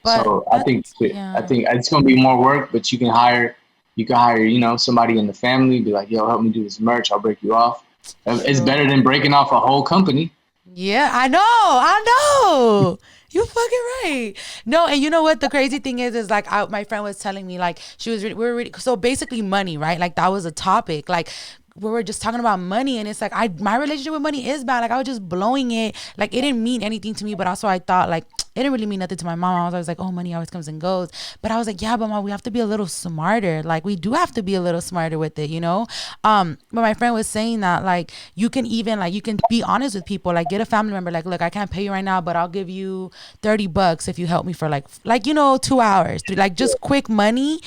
But so I think it's gonna be more work, but you can hire, you know, somebody in the family, be like, yo, help me do this merch. I'll break you off. It's better than breaking off a whole company. Yeah, I know. You fucking right. No, and you know what the crazy thing is like, my friend was telling me, like, we were reading, so basically money, right? Like, that was a topic. Like, we were just talking about money, and it's like, my relationship with money is bad. Like, I was just blowing it. Like, it didn't mean anything to me, but also I thought, like, it didn't really mean nothing to my mom. I was always like, oh, money always comes and goes. But I was like, yeah, but mom, we have to be a little smarter. Like, we do have to be a little smarter with it, you know? But my friend was saying that, like, you can even, like, you can be honest with people. Like, get a family member. Like, look, I can't pay you right now, but I'll give you $30 if you help me for like, you know, 2 hours. Like, just quick money,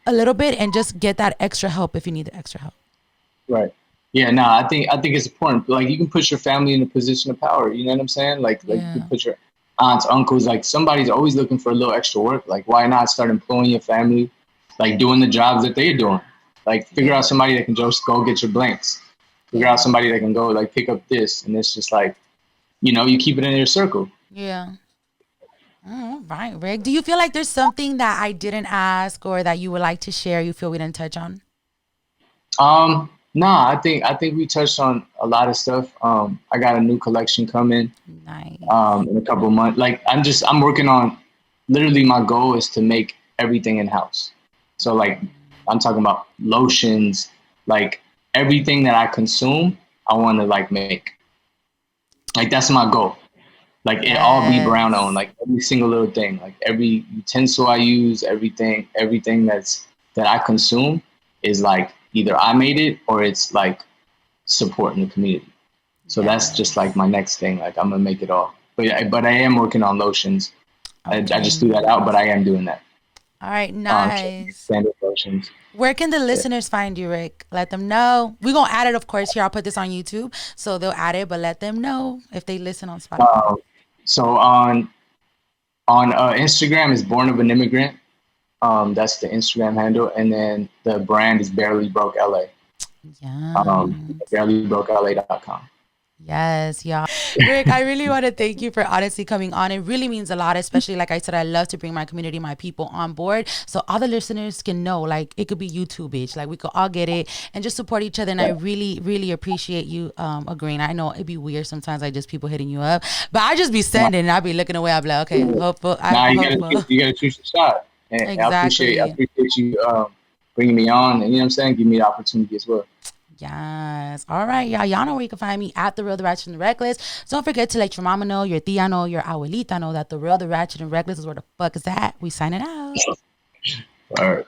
a little bit, and just get that extra help if you need the extra help. Right. Yeah, no, I think it's important. Like, you can put your family in a position of power. You know what I'm saying? Like you can put your aunts, uncles. Like, somebody's always looking for a little extra work. Like, why not start employing your family, like doing the jobs that they're doing? Like, figure out somebody that can just go get your blanks. Figure out somebody that can go like pick up this, and it's just like, you know, you keep it in your circle. Yeah. All right, Rick. Do you feel like there's something that I didn't ask or that you would like to share? You feel we didn't touch on? Nah, I think we touched on a lot of stuff. I got a new collection coming. Nice. In a couple of months. Like, I'm working on, literally my goal is to make everything in house. So like, I'm talking about lotions, like everything that I consume, I want to like make. Like, that's my goal. Like, it all be brown owned, like every single little thing, like every utensil I use, everything that I consume is like, either I made it or it's like supporting the community. So that's just like my next thing. Like, I'm gonna make it all. But I am working on lotions. Okay. I just threw that out, but I am doing that. All right, nice. Standard lotions. Where can the listeners find you, Rick? Let them know. We're gonna add it, of course. Here, I'll put this on YouTube, so they'll add it. But let them know if they listen on Spotify. So on Instagram is Born of an Immigrant. That's the Instagram handle, and then the brand is Barely Broke LA. Yeah. BarelyBrokeLA.com. Yes, yeah. Rick, I really want to thank you for honestly coming on. It really means a lot, especially, like I said, I love to bring my community, my people on board, so all the listeners can know, like, it could be YouTube, bitch. Like, we could all get it and just support each other. And I really, really appreciate you agreeing. I know it'd be weird sometimes, like, just people hitting you up, but I just be sending and I'll be looking away. I'll be like, okay, hopeful. You gotta shoot your shot. And exactly. I appreciate you bringing me on, and, you know what I'm saying, give me the opportunity as well. Yes. All right, y'all. Y'all know where you can find me, at The Real, The Ratchet, and the Reckless. Don't forget to let your mama know, your tia know, your abuelita know that The Real, The Ratchet, and Reckless is where the fuck is at. We signing out. All right.